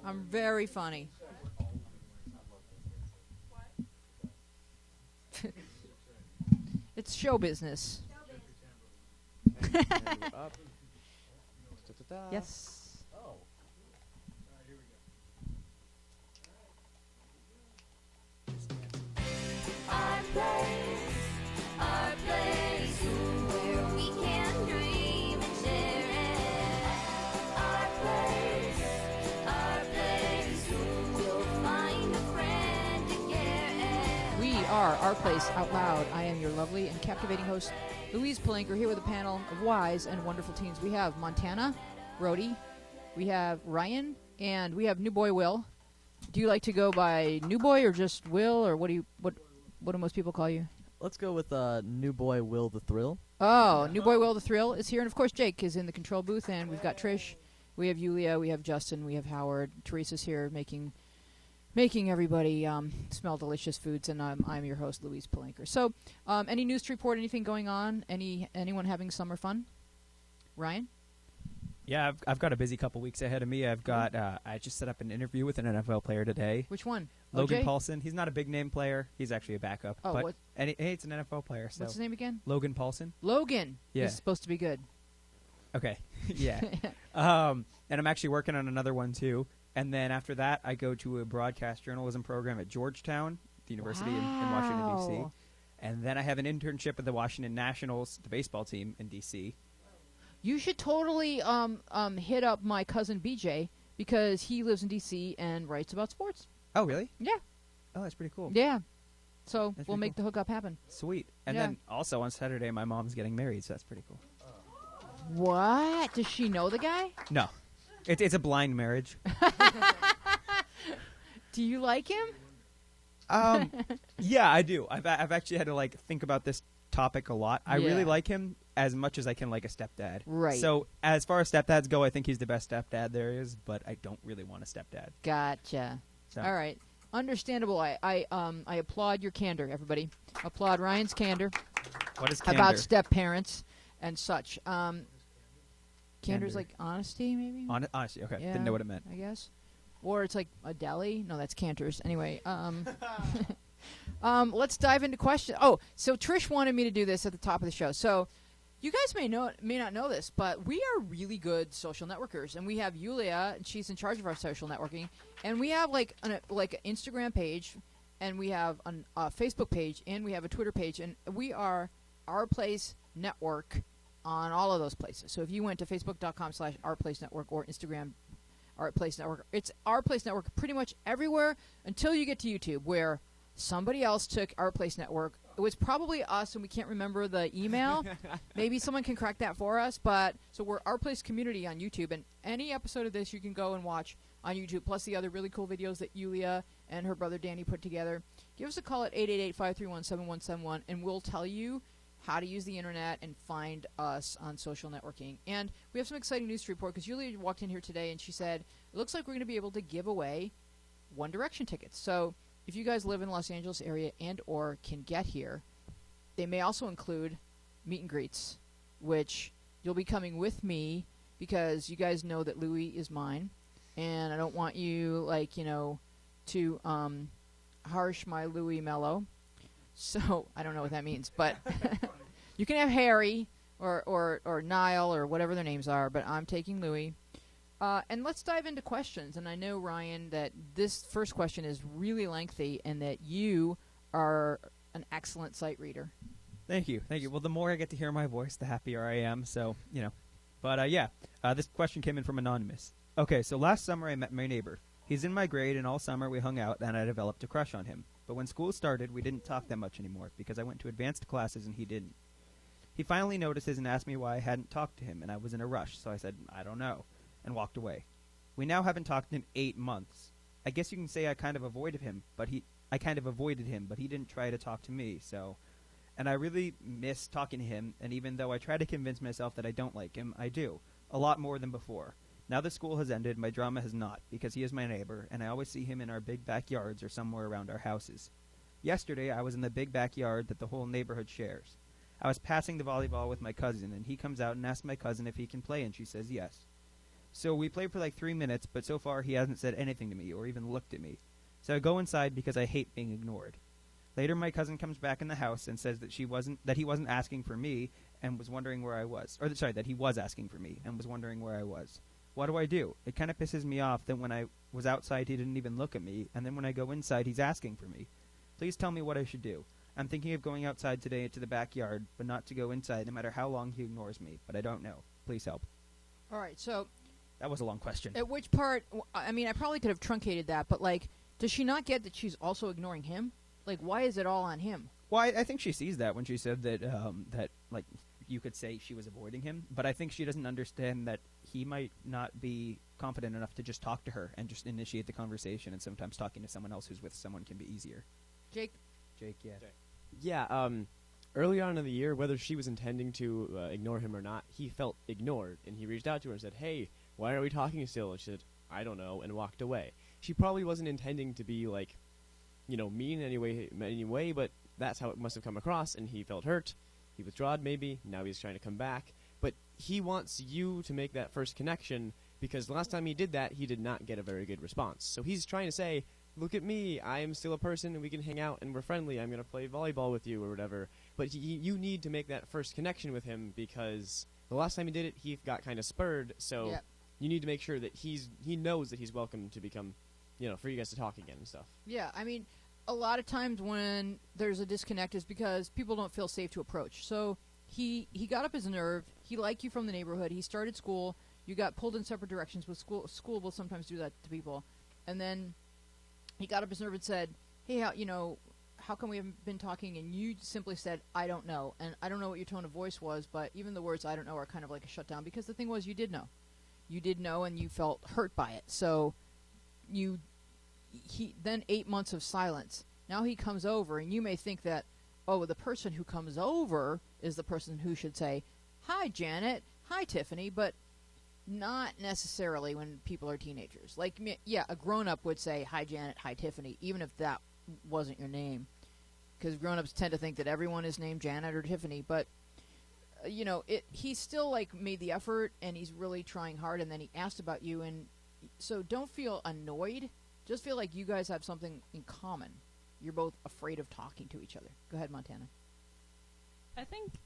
I'm very funny. It's show business. Up. Da-da-da. Yes. Our place, where we can dream and share it. Our place, we'll find a friend to care it. We are Our Place Out Loud. I am your lovely and captivating host, Louise Palanker, here with a panel of wise and wonderful teens. We have Montana, Brody, we have Ryan, and we have New Boy Will. Do you like to go by New Boy or just Will, or what do most people call you? Let's go with new boy Will the Thrill. Oh, New Boy Will the Thrill is here, and of course Jake is in the control booth, and we've got Trish, we have Yulia, we have Justin, we have Howard. Teresa's here making everybody smell delicious foods, and I'm your host, Louise Palanker. So, any news to report? Anything going on? Anyone having summer fun? Ryan? Yeah, I've got a busy couple weeks ahead of me. I've got I just set up an interview with an NFL player today. Which one? Logan OJ? Paulson. He's not a big name player. He's actually a backup. Oh, but what? Hey, it's an NFL player. So What's his name again? Logan Paulson. Logan. Yeah. He's supposed to be good. Okay. Yeah. And I'm actually working on another one too. And then after that, I go to a broadcast journalism program at Georgetown, the university in Washington, D.C. Wow. And then I have an internship at the Washington Nationals, the baseball team in D.C. You should totally hit up my cousin BJ because he lives in D.C. and writes about sports. Oh, really? Yeah. Oh, that's pretty cool. Yeah. So That's we'll pretty make the hookup happen. Sweet. And Yeah. then also on Saturday, my mom's getting married, so that's pretty cool. What? Does she know the guy? No. It's a blind marriage. Do you like him? Yeah, I do. I've actually had to think about this topic a lot. I really Yeah. like him as much as I can like a stepdad. Right. So as far as stepdads go, I think he's the best stepdad there is, but I don't really want a stepdad. Gotcha. So. All right. Understandable. I applaud your candor, everybody. Applaud Ryan's candor What is candor? about step parents and such. Candor's Candor. like honesty, maybe. Honestly, okay. Yeah, Didn't know what it meant. I guess. Or it's like a deli. No, that's Cantor's. Anyway, let's dive into questions. Oh, so Trish wanted me to do this at the top of the show. So you guys may not know this, but we are really good social networkers, and we have Yulia, and she's in charge of our social networking, and we have like an Instagram page, and we have a Facebook page, and we have a Twitter page, and we are Our Place Network on all of those places. So if you went to facebook.com/Our Place Network or Instagram Our Place Network, it's Our Place Network pretty much everywhere until you get to YouTube, where somebody else took Our Place Network. It was probably us, and we can't remember the email. Maybe someone can crack that for us. But so we're Our Place Community on YouTube, and any episode of this you can go and watch on YouTube, plus the other really cool videos that Yulia and her brother Danny put together. Give us a call at 888-531-7171, and we'll tell you how to use the internet and find us on social networking. And we have some exciting news to report, because Yulia walked in here today and she said, it looks like we're going to be able to give away One Direction tickets. So if you guys live in the Los Angeles area and or can get here, they may also include meet and greets, which you'll be coming with me, because you guys know that Louie is mine, and I don't want you, to harsh my Louie mellow. So I don't know what that means, but you can have Harry or Niall or whatever their names are, but I'm taking Louie. And let's dive into questions. And I know, Ryan, that this first question is really lengthy, and that you are an excellent sight reader. Thank you. Well, the more I get to hear my voice, the happier I am. So, But, this question came in from Anonymous. Okay, so last summer I met my neighbor. He's in my grade, and all summer we hung out, and I developed a crush on him. But when school started, we didn't talk that much anymore, because I went to advanced classes and he didn't. He finally notices and asked me why I hadn't talked to him, and I was in a rush, so I said, I don't know, and walked away. We now haven't talked in 8 months. I guess you can say I kind of avoided him, but he didn't try to talk to me, so... And I really miss talking to him, and even though I try to convince myself that I don't like him, I do. A lot more than before. Now that school has ended, my drama has not, because he is my neighbor, and I always see him in our big backyards or somewhere around our houses. Yesterday, I was in the big backyard that the whole neighborhood shares. I was passing the volleyball with my cousin, and he comes out and asks my cousin if he can play, and she says yes. So we played for like 3 minutes, but so far he hasn't said anything to me or even looked at me. So I go inside because I hate being ignored. Later, my cousin comes back in the house and says that he wasn't asking for me and was wondering where I was. That he was asking for me and was wondering where I was. What do I do? It kind of pisses me off that when I was outside, he didn't even look at me, and then when I go inside, he's asking for me. Please tell me what I should do. I'm thinking of going outside today into the backyard, but not to go inside no matter how long he ignores me, but I don't know. Please help. All right, so That was a long question. at which part? I mean, I probably could have truncated that, but like, does she not get that she's also ignoring him? Like, why is it all on him? Well, I think she sees that when she said that, like, you could say she was avoiding him, but I think she doesn't understand that he might not be confident enough to just talk to her and just initiate the conversation, and sometimes talking to someone else who's with someone can be easier. Jake? Jake, yeah. Yeah, early on in the year, whether she was intending to ignore him or not, he felt ignored, and he reached out to her and said, "Hey, why are we talking still?" And she said, "I don't know," and walked away. She probably wasn't intending to be, like, mean in any way, but that's how it must have come across, and he felt hurt. He withdrawed, maybe. Now he's trying to come back. But he wants you to make that first connection, because the last time he did that, he did not get a very good response. So he's trying to say, look at me, I am still a person, and we can hang out, and we're friendly, I'm going to play volleyball with you, or whatever. But you need to make that first connection with him, because the last time he did it, he got kind of spurred, so Yep. you need to make sure that he knows that he's welcome to become, for you guys to talk again and stuff. Yeah, I mean, a lot of times when there's a disconnect is because people don't feel safe to approach. So he got up his nerve. He liked you from the neighborhood. He started school. You got pulled in separate directions. With school will sometimes do that to people. And then he got up his nerve and said, "Hey, how come we haven't been talking?" And you simply said, "I don't know." And I don't know what your tone of voice was, but even the words "I don't know" are kind of like a shutdown, because the thing was, you did know. You did know, and you felt hurt by it. So he then 8 months of silence. Now he comes over, and you may think that, oh, the person who comes over is the person who should say, "Hi, Janet. Hi, Tiffany," but not necessarily when people are teenagers. Like, yeah, a grown-up would say, "Hi, Janet. Hi, Tiffany," even if that wasn't your name, because grown-ups tend to think that everyone is named Janet or Tiffany. But he's still like made the effort, and he's really trying hard, and then he asked about you, and so don't feel annoyed. Just feel like you guys have something in common. You're both afraid of talking to each other. Go ahead, Montana. I think,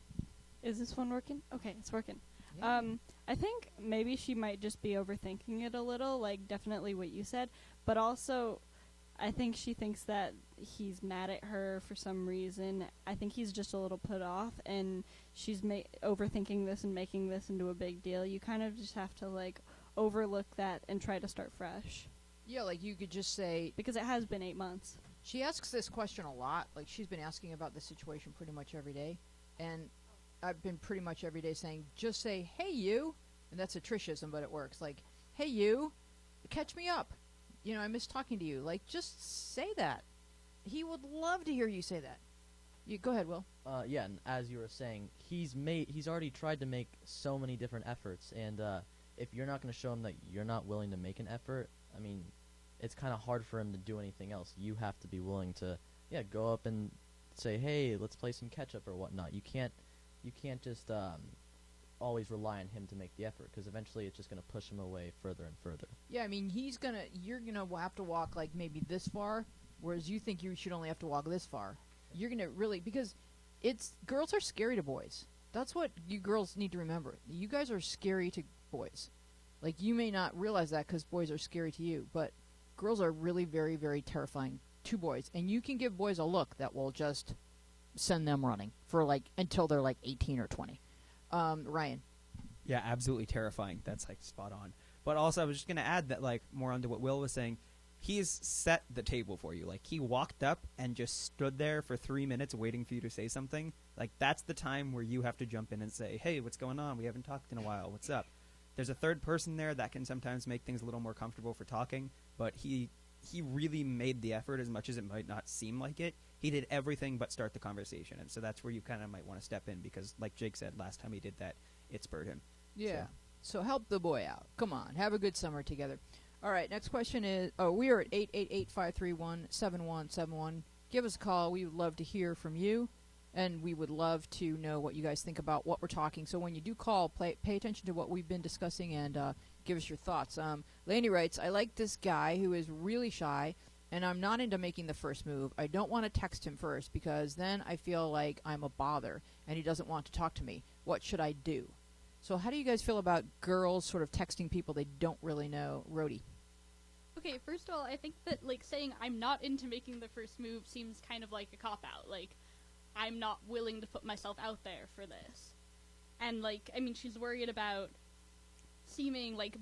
is this one working? Okay, it's working. Yeah. I think maybe she might just be overthinking it a little, like definitely what you said, but also I think she thinks that he's mad at her for some reason. I think he's just a little put off, and she's overthinking this and making this into a big deal. You kind of just have to like overlook that and try to start fresh, Yeah, like you could just say, because it has been 8 months. she asks this question a lot. Like, she's been asking about this situation pretty much every day. And I've been pretty much every day saying, just say, "Hey, you." And that's a Trishism, but it works. Like, "Hey, you, catch me up. I miss talking to you." Like, just say that. He would love to hear you say that. You go ahead, Will. Yeah, and as you were saying, he's already tried to make so many different efforts, and if you're not going to show him that you're not willing to make an effort, I mean, it's kind of hard for him to do anything else. You have to be willing to, go up and say, "Hey, let's play some catch-up" or whatnot. You can't just always rely on him to make the effort, because eventually it's just going to push him away further and further. Yeah, I mean, you're gonna have to walk like maybe this far, whereas you think you should only have to walk this far. You're gonna really, because girls are scary to boys. That's what you girls need to remember. You guys are scary to boys. Like, you may not realize that because boys are scary to you, but girls are really very, very terrifying to boys. And you can give boys a look that will just send them running for like until they're like 18 or 20. Ryan. Yeah, absolutely terrifying. That's like spot on. But also, I was just going to add that, like, more onto what Will was saying. He's set the table for you. Like, he walked up and just stood there for 3 minutes waiting for you to say something. Like, that's the time where you have to jump in and say, "Hey, what's going on? We haven't talked in a while. What's up?" There's a third person there that can sometimes make things a little more comfortable for talking, but he really made the effort, as much as it might not seem like it. He did everything but start the conversation, and so that's where you kind of might want to step in, because, like Jake said, last time he did that, it spurred him. Yeah. So help the boy out. Come on. Have a good summer together. All right. Next question is, we are at 888-531-7171. Give us a call. We would love to hear from you, and we would love to know what you guys think about what we're talking. So when you do call, pay attention to what we've been discussing, and give us your thoughts. Laney writes, I like this guy who is really shy, and I'm not into making the first move. I don't want to text him first because then I feel like I'm a bother, and he doesn't want to talk to me. What should I do? So how do you guys feel about girls sort of texting people they don't really know? Rhodey. Okay, first of all, I think that, like, saying I'm not into making the first move seems kind of like a cop-out. Like, I'm not willing to put myself out there for this. And, like, I mean, she's worried about seeming like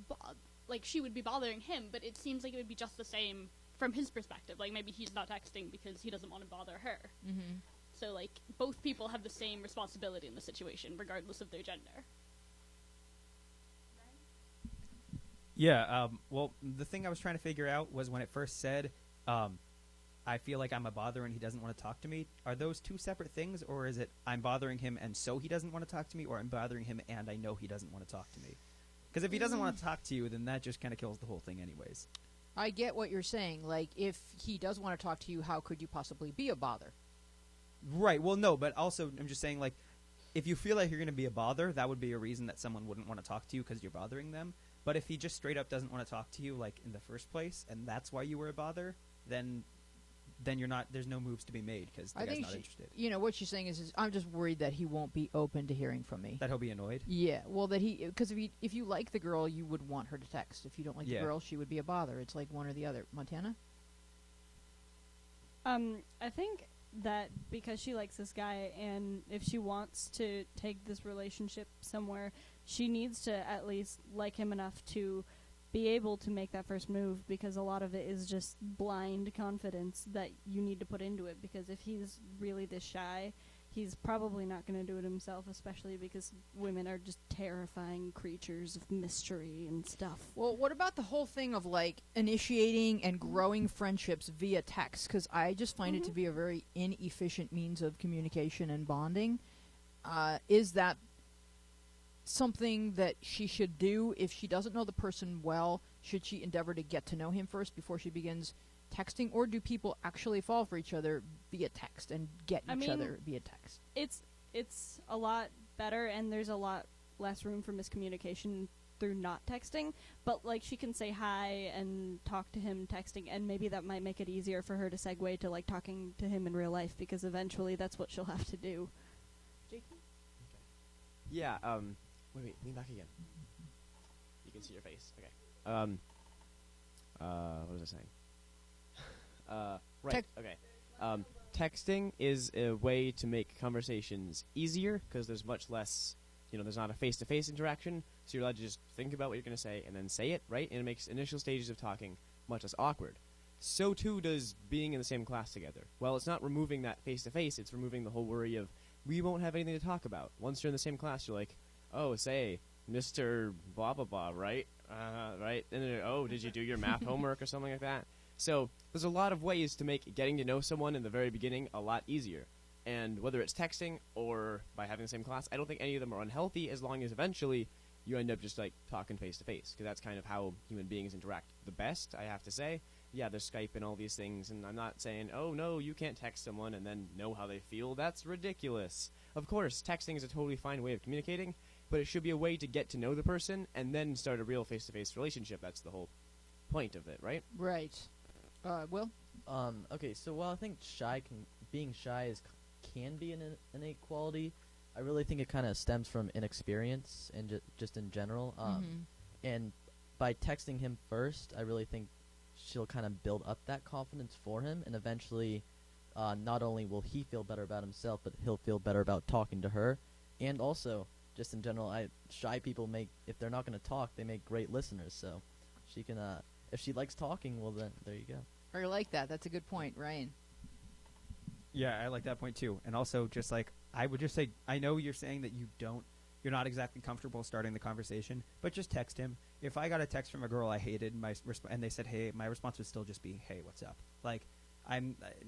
she would be bothering him, but it seems like it would be just the same from his perspective. Like, maybe he's not texting because he doesn't want to bother her. Mm-hmm. So, like, both people have the same responsibility in the situation, regardless of their gender. Yeah, well, the thing I was trying to figure out was when it first said, I feel like I'm a bother and he doesn't want to talk to me. Are those two separate things, or is it I'm bothering him and so he doesn't want to talk to me, or I'm bothering him and I know he doesn't want to talk to me? Because if he doesn't want to talk to you, then that just kind of kills the whole thing anyways. I get what you're saying. Like, if he does want to talk to you, how could you possibly be a bother? Right, well, no, but also I'm just saying, like, if you feel like you're going to be a bother, that would be a reason that someone wouldn't want to talk to you because you're bothering them. But if he just straight up doesn't want to talk to you, like, in the first place, and that's why you were a bother, then you're not. There's no moves to be made because the guy's not interested. You know what she's saying is I'm just worried that he won't be open to hearing from me. That he'll be annoyed. Yeah, well, because if you like the girl, you would want her to text. If you don't like the girl, she would be a bother. It's like one or the other. Montana. I think that because she likes this guy, and if she wants to take this relationship somewhere, she needs to at least like him enough to be able to make that first move, because a lot of it is just blind confidence that you need to put into it, because if he's really this shy, he's probably not going to do it himself, especially because women are just terrifying creatures of mystery and stuff. Well, what about the whole thing of, like, initiating and growing friendships via text? Because I just find it to be a very inefficient means of communication and bonding. Is that something that she should do if she doesn't know the person well? Should she endeavor to get to know him first before she begins texting, or do people actually fall for each other via text and get each other via text? It's a lot better, and there's a lot less room for miscommunication through not texting, but, like, she can say hi and talk to him texting, and maybe that might make it easier for her to segue to, like, talking to him in real life, because eventually that's what she'll have to do. Yeah, wait, lean back again. You can see your face. Okay. What was I saying? Right, okay. Texting is a way to make conversations easier, because there's much less, there's not a face-to-face interaction, so you're allowed to just think about what you're going to say and then say it, right? And it makes initial stages of talking much less awkward. So, too, does being in the same class together. Well, it's not removing that face-to-face, it's removing the whole worry of, we won't have anything to talk about. Once you're in the same class, you're like, oh, say, Mr. blah, blah, blah, right? Right? And then, oh, did you do your math homework or something like that? So there's a lot of ways to make getting to know someone in the very beginning a lot easier. And whether it's texting or by having the same class, I don't think any of them are unhealthy, as long as eventually you end up just, like, talking face-to-face. Because that's kind of how human beings interact the best, I have to say. Yeah, there's Skype and all these things, and I'm not saying, oh, no, you can't text someone and then know how they feel. That's ridiculous. Of course, texting is a totally fine way of communicating, but it should be a way to get to know the person and then start a real face-to-face relationship. That's the whole point of it, right? Right. Will? Okay, so while I think being shy can be an innate quality, I really think it kind of stems from inexperience and just in general. And by texting him first, I really think she'll kind of build up that confidence for him, and eventually not only will he feel better about himself, but he'll feel better about talking to her. And also, just in general, shy people if they're not going to talk, they make great listeners, so she can, if she likes talking, well then, there you go. I like that. That's a good point. Ryan? Yeah, I like that point too. And also, just like, I would just say, I know you're saying that you're not exactly comfortable starting the conversation, but just text him. If I got a text from a girl I hated, and they said, hey, my response would still just be, hey, what's up? Like,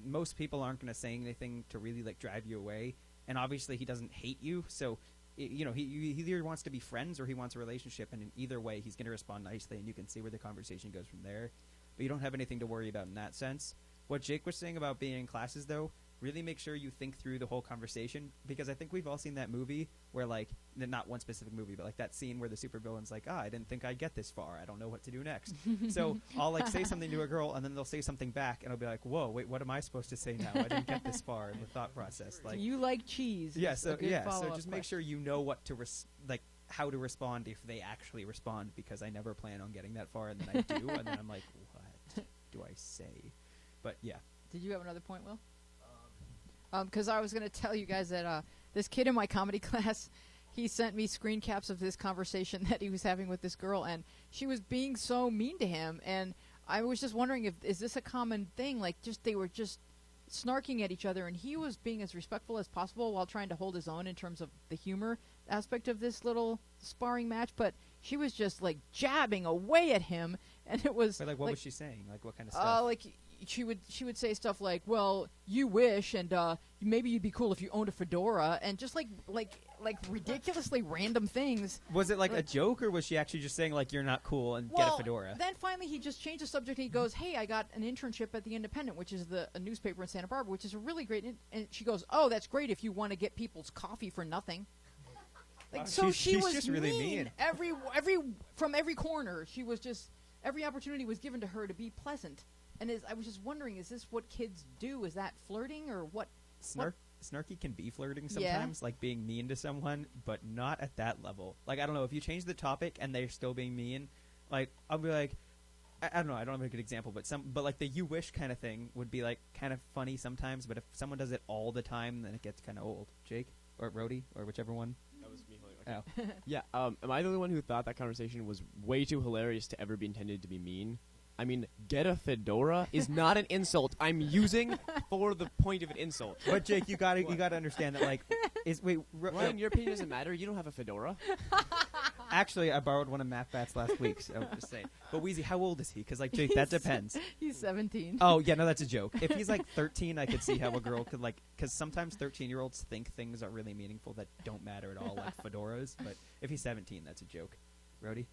most people aren't going to say anything to really, like, drive you away. And obviously he doesn't hate you, so, he either wants to be friends or he wants a relationship, and in either way he's going to respond nicely, and you can see where the conversation goes from there. But you don't have anything to worry about in that sense. What Jake was saying about being in classes, though, really make sure you think through the whole conversation, because I think we've all seen that movie where, like, not one specific movie, but like that scene where the supervillain's like, I didn't think I'd get this far. I don't know what to do next. So I'll like say something to a girl, and then they'll say something back, and I'll be like, whoa, wait, what am I supposed to say now? I didn't get this far in the thought process. Like, you like cheese. yeah, is so a good yeah, so follow-up just make question. sure you know what to like how to respond if they actually respond, because I never plan on getting that far, and then I do, and then I'm like, what do I say? But yeah. Did you have another point, Will? Because I was going to tell you guys that this kid in my comedy class, he sent me screen caps of this conversation that he was having with this girl, and she was being so mean to him. And I was just wondering, is this a common thing? Like, they were just snarking at each other, and he was being as respectful as possible while trying to hold his own in terms of the humor aspect of this little sparring match. But she was just like jabbing away at him, and it was But like, what was she saying? Like, what kind of stuff? like she would say stuff like, "Well, you wish, and maybe you'd be cool if you owned a fedora," and just like ridiculously random things. Was it like a joke, or was she actually just saying like, you're not cool and get a fedora? Then finally he just changed the subject and he goes, "Hey, I got an internship at the Independent, which is a newspaper in Santa Barbara, which is a really great." And she goes, "Oh, that's great if you want to get people's coffee for nothing." Like, Wow, so she's was just really mean. From every corner. She was just every opportunity was given to her to be pleasant. And I was just wondering, is this what kids do? Is that flirting or what? Snarky can be flirting Yeah. sometimes, like being mean to someone, but not at that level. Like, I don't know, if you change the topic and they're still being mean, like, I'll be like, I don't know, I don't have a good example, but like the you wish kind of thing would be like kind of funny sometimes, but if someone does it all the time, then it gets kind of old. Jake? Or Rhodey? Or whichever one? That was me holding. Oh. Yeah. Am I the only one who thought that conversation was way too hilarious to ever be intended to be mean? I mean, get a fedora is not an insult. I'm using for the point of an insult. But Jake, you gotta understand that, like, Ryan, your opinion doesn't matter. You don't have a fedora. actually, I borrowed one of Matt Bat's last week, so I'm just saying. But Wheezy, how old is he? Because, like, Jake, that depends. He's 17. Oh, yeah, no, that's a joke. If he's like 13, I could see how a girl could, like, because sometimes 13-year-olds think things are really meaningful that don't matter at all, like fedoras. But if he's 17, that's a joke. Rhodey?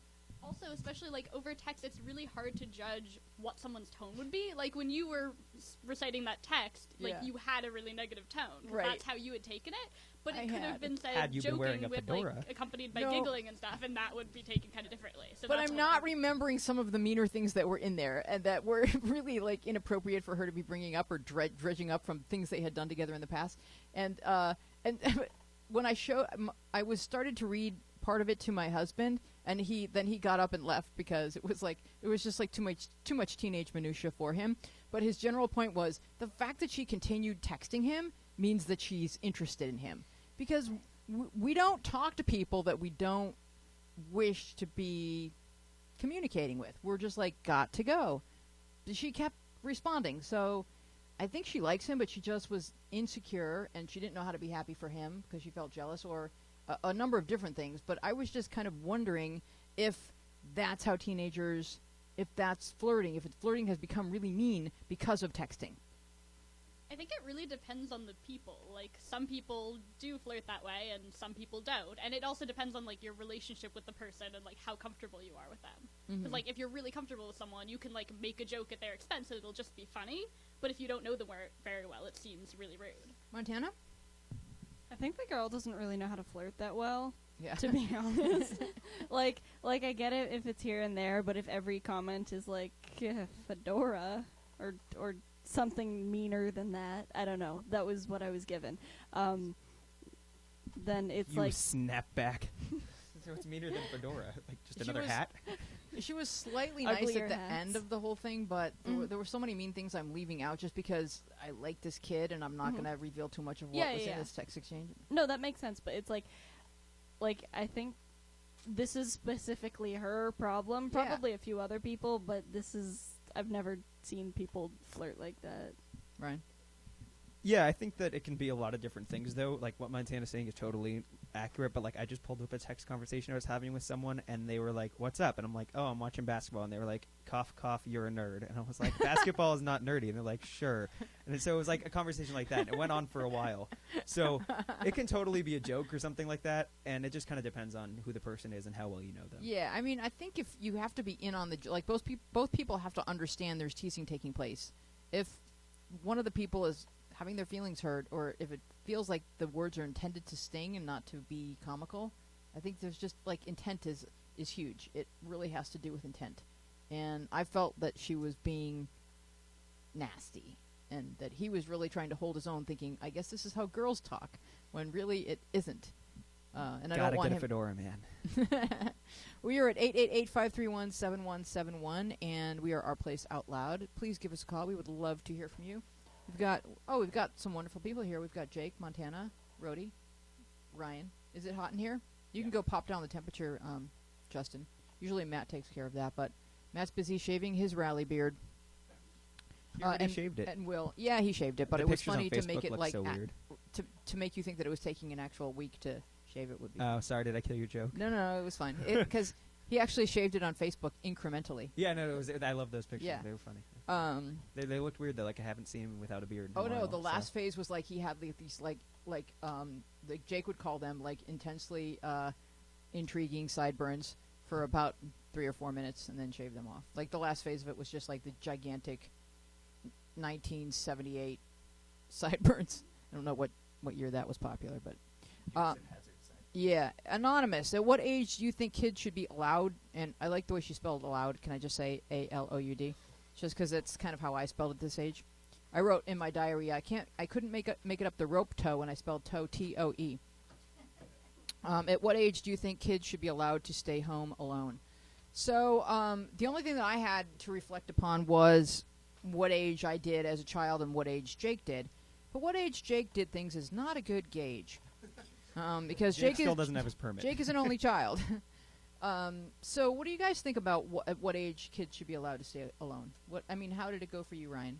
Also, especially like over text, it's really hard to judge what someone's tone would be. Like when you were reciting that text, like Yeah. you had a really negative tone. 'Cause Right. That's how you had taken it. But I it could had. have been said Had you been wearing joking a with like fedora. accompanied by No. giggling and stuff, and that would be taken kind of differently. So But that's I'm what not remembering some of the meaner things that were in there and that were really like inappropriate for her to be bringing up or dredging up from things they had done together in the past. And when I was started to read part of it to my husband, and he got up and left because it was just like too much teenage minutia for him. But his general point was the fact that she continued texting him means that she's interested in him, because we don't talk to people that we don't wish to be communicating with. We're just like, got to go. She kept responding, so I think she likes him, but she just was insecure and she didn't know how to be happy for him because she felt jealous or a number of different things. But I was just kind of wondering if that's how teenagers, if that's flirting, if flirting has become really mean because of texting. I think it really depends on the people. Like some people do flirt that way, and some people don't. And it also depends on like your relationship with the person and like how comfortable you are with them. Because like if you're really comfortable with someone, you can like make a joke at their expense and it'll just be funny. But if you don't know them very well, it seems really rude. Montana? I think the girl doesn't really know how to flirt that well, Yeah. to be honest. like I get it if it's here and there, but if every comment is like fedora or something meaner than that, I don't know. That was what I was given. Then it's You like snapback. So it's meaner than fedora. Like, just She another was- hat? She was slightly nice Uglier at the hats. end of the whole thing, but there were so many mean things I'm leaving out just because I like this kid and I'm not going to reveal too much of what Yeah, was yeah, in yeah. this text exchange. no, that makes sense, but it's like I think this is specifically her problem. Yeah. Probably a few other people, but I've never seen people flirt like that. Ryan? Yeah, I think that it can be a lot of different things, though. Like, what Montana's saying is totally accurate, but, like, I just pulled up a text conversation I was having with someone, and they were like, what's up? And I'm like, oh, I'm watching basketball. And they were like, cough, cough, you're a nerd. And I was like, basketball is not nerdy. And they're like, sure. And so it was like a conversation like that, and it went on for a while. So it can totally be a joke or something like that, and it just kind of depends on who the person is and how well you know them. Yeah, I mean, I think if you have to be in on the like, both people have to understand there's teasing taking place. If one of the people having their feelings hurt, or if it feels like the words are intended to sting and not to be comical, I think there's just like intent is huge. It really has to do with intent, and I felt that she was being nasty, and that he was really trying to hold his own, thinking, I guess this is how girls talk, when really it isn't. And I Gotta don't want get a him. fedora, man. We are at 888-531-7171, and we are Our Place Out Loud. Please give us a call. We would love to hear from you. We've got some wonderful people here. We've got Jake, Montana, Rhodey, Ryan. Is it hot in here? You can go pop down the temperature, Justin. Usually Matt takes care of that, but Matt's busy shaving his rally beard. He already and, shaved it. And yeah, he shaved it, but The it was pictures on funny to Facebook make it look like so weird. to make you think that it was taking an actual week to shave it would be. Oh, sorry, did I kill your joke? No, it was fine. Because he actually shaved it on Facebook incrementally. Yeah, no, I love those pictures. Yeah. They were funny. Um, They looked weird though. Like I haven't seen him without a beard. In oh a no, while, the last so. phase was like he had these like Jake would call them like intensely intriguing sideburns for about 3 or 4 minutes and then shave them off. Like the last phase of it was just like the gigantic 1978 sideburns. I don't know what year that was popular, but yeah. Anonymous, at what age do you think kids should be allowed? And I like the way she spelled allowed. Can I just say ALOUD? Just because that's kind of how I spelled at this age. I wrote in my diary, I couldn't make it up the rope toe when I spelled toe TOE. At what age do you think kids should be allowed to stay home alone? So the only thing that I had to reflect upon was what age I did as a child and what age Jake did. But what age Jake did things is not a good gauge. Because Jake Jake still doesn't have his permit. Jake is an only child. So what do you guys think about at what age kids should be allowed to stay alone? How did it go for you, Ryan?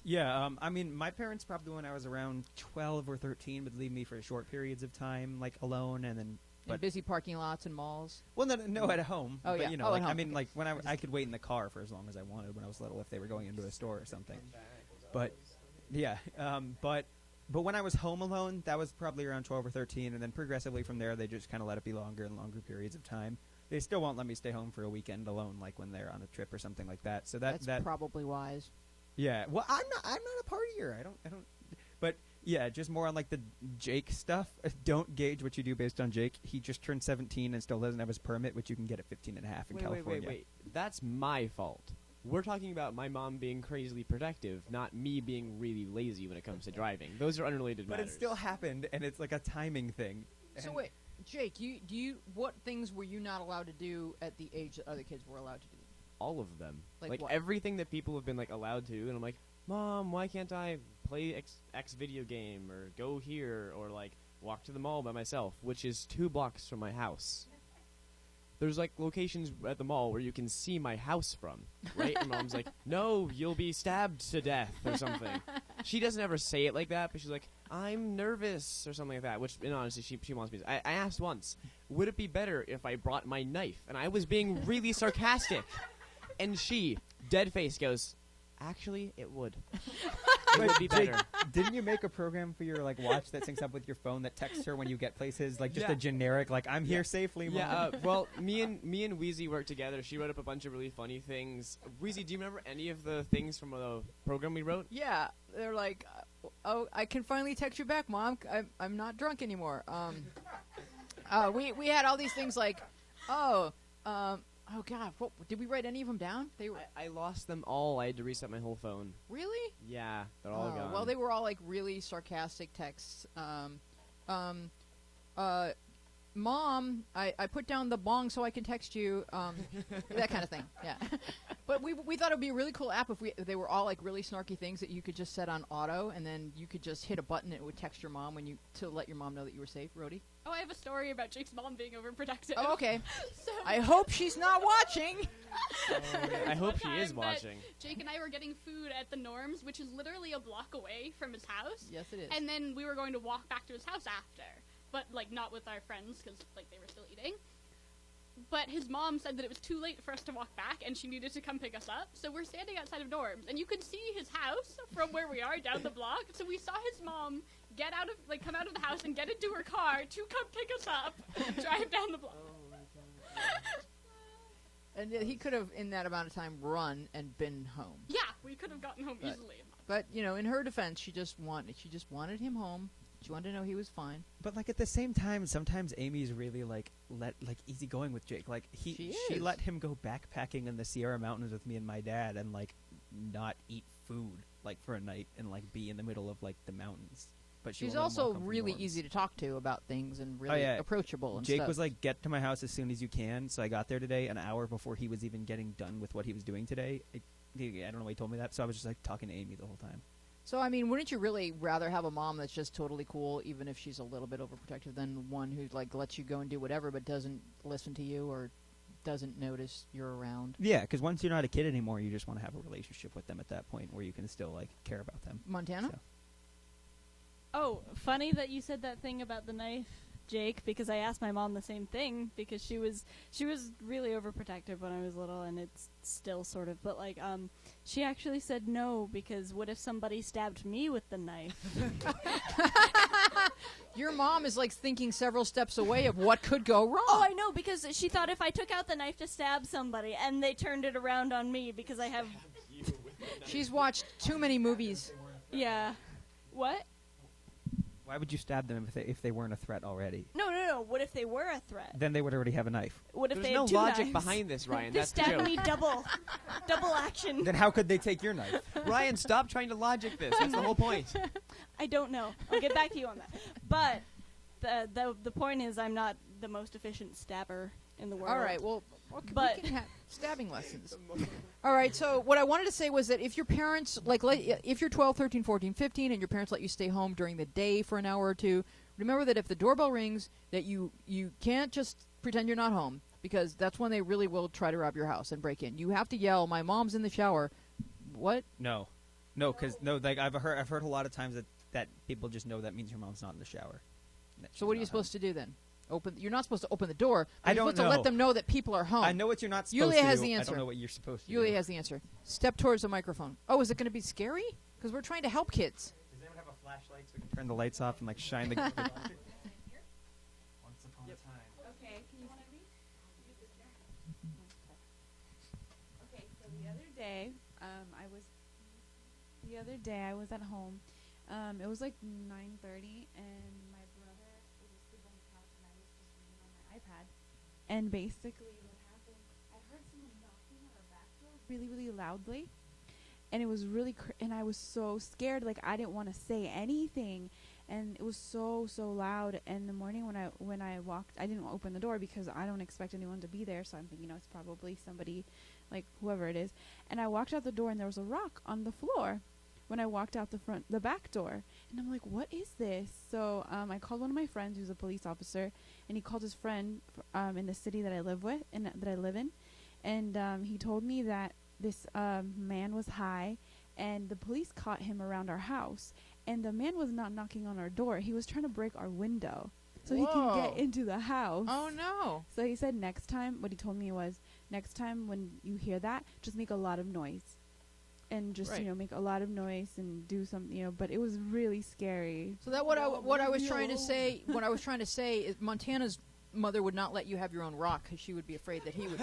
Yeah, my parents probably when I was around 12 or 13 would leave me for short periods of time, like alone, and then. In But busy parking lots and malls? well, no, at home. Oh, but, yeah. You know, Oh, like, at home. like when I could wait in the car for as long as I wanted when I was little if they were going into a store or something. But yeah, but when I was home alone, that was probably around 12 or 13, and then progressively from there, they just kind of let it be longer and longer periods of time. They still won't let me stay home for a weekend alone, like when they're on a trip or something like that. So That's that probably wise. yeah. Well, I'm not a partier. I don't. But yeah, just more on like the Jake stuff. Don't gauge what you do based on Jake. He just turned 17 and still doesn't have his permit, which you can get at 15 and a half in California. Wait. That's my fault. We're talking about my mom being crazily protective, not me being really lazy when it comes to driving. Those are unrelated But matters. it still happened, and it's like a timing thing. So And- wait, Jake, what things were you not allowed to do at the age that other kids were allowed to do? All of them. Like what? everything that people have been like allowed to, and I'm like, Mom, why can't I play X video game or go here or like walk to the mall by myself, which is 2 blocks from my house. There's like locations at the mall where you can see my house from, right? And Mom's like, no, you'll be stabbed to death or something. She doesn't ever say it like that, but she's like, I'm nervous or something like that, which, in honesty, she wants me to. I asked once, would it be better if I brought my knife? And I was being really sarcastic. And she, dead face, goes, actually, it would. It would be Jake, better. didn't you make a program for your like watch that syncs up with your phone that texts her when you get places, like just Yeah. a generic, like I'm here safely, Mom? Yeah, well, me and Wheezy worked together. She wrote up a bunch of really funny things. Wheezy, do you remember any of the things from the program we wrote? Yeah, they're like, oh, I can finally text you back, Mom. I'm not drunk anymore. We had all these things like, oh God, what, did we write any of them down? They were I lost them all. I had to reset my whole phone. really. Yeah, they're all gone. Well, they were all like really sarcastic texts. Mom, I put down the bong so I can text you. That kind of thing. Yeah. But we thought it would be a really cool app if they were all like really snarky things that you could just set on auto, and then you could just hit a button and it would text your mom to let your mom know that you were safe. Rhodey? Oh, I have a story about Jake's mom being overprotective. Oh, okay. So I hope she's not watching. I hope she one is time that watching. Jake and I were getting food at the Norms, which is literally a block away from his house. Yes, it is. And then we were going to walk back to his house after, but like not with our friends because like they were still eating. But his mom said that it was too late for us to walk back, and she needed to come pick us up. So we're standing outside of Norms, and you could see his house from where we are down the block. So we saw his mom come out of the house and get into her car to come pick us up, drive down the block. And he could have, in that amount of time, run and been home. Yeah, we could have gotten home But- easily. But in her defense, she just wanted him home. She wanted to know he was fine. But like at the same time, sometimes Amy's really easygoing with Jake. Like She she is. let him go backpacking in the Sierra Mountains with me and my dad, and like not eat food like for a night and like be in the middle of like the mountains. But She's won't let him also walk on really norms. easy to talk to about things and really yeah. approachable. And Jake stuff. was like, "Get to my house as soon as you can." So I got there today, an hour before he was even getting done with what he was doing today. I don't know why he told me that. So I was just like talking to Amy the whole time. So, I mean, wouldn't you really rather have a mom that's just totally cool, even if she's a little bit overprotective, than one who like lets you go and do whatever, but doesn't listen to you or doesn't notice you're around? Yeah, because once you're not a kid anymore, you just want to have a relationship with them at that point where you can still like care about them. Montana? So. Oh, funny that you said that thing about the knife, Jake, because I asked my mom the same thing because she was really overprotective when I was little, and it's still sort of, but like she actually said no because what if somebody stabbed me with the knife? Your mom is like thinking several steps away of what could go wrong. Oh, I know, because she thought if I took out the knife to stab somebody and they turned it around on me because I have She's watched too many movies. yeah. What? Why would you stab them if they weren't a threat already? No. What if they were a threat? Then they would already have a knife. What if There's they no had two logic knives? behind this, Ryan. They're That's the stabbing joke. me double action. Then how could they take your knife? Ryan, stop trying to logic this. That's the whole point. I don't know. I'll get back to you on that. But the point is, I'm not the most efficient stabber in the world. All right, well, But- we can have stabbing lessons. All right, so what I wanted to say was that if your parents, if you're 12, 13, 14, 15, and your parents let you stay home during the day for an hour or two, remember that if the doorbell rings, that you can't just pretend you're not home, because that's when they really will try to rob your house and break in. You have to yell, "My mom's in the shower." What? No, because like I've heard a lot of times that people just know that means your mom's not in the shower. So what are you supposed to do then? You're not supposed to open the door. But I you're don't supposed to let know. them know that people are home. I know what you're not supposed Yulia to has do. the I answer. don't know what you're supposed to Yulia do. has the answer. Step towards the microphone. Oh, is it going to be scary? Because we're trying to help kids. Does anyone have a flashlight so we can turn the lights off and like shine the? Once upon a time. Okay, can you see me? Okay, so the other day I was at home. It was like 9:30, and my brother was asleep on the couch, and I was just reading on my iPad. And basically, what happened? I heard someone knocking on our back door really, really loudly, and it was really, and I was so scared. Like I didn't want to say anything, and it was so loud. And in the morning when I walked, I didn't open the door because I don't expect anyone to be there. So I'm thinking, it's probably somebody, like whoever it is. And I walked out the door, and there was a rock on the floor. When I walked out the back door, and I'm like, what is this? So I called one of my friends who's a police officer, and he called his friend in the city that I live with and that I live in, and he told me that this man was high, and the police caught him around our house, and the man was not knocking on our door. He was trying to break our window so he can get Whoa. into the house. Oh, no. So he said next time, what he told me was, next time when you hear that, just make a lot of noise. And just, Right. make a lot of noise and do something, but it was really scary. So that what I was trying to say, what I was trying to say is Montana's mother would not let you have your own rock because she would be afraid that he would.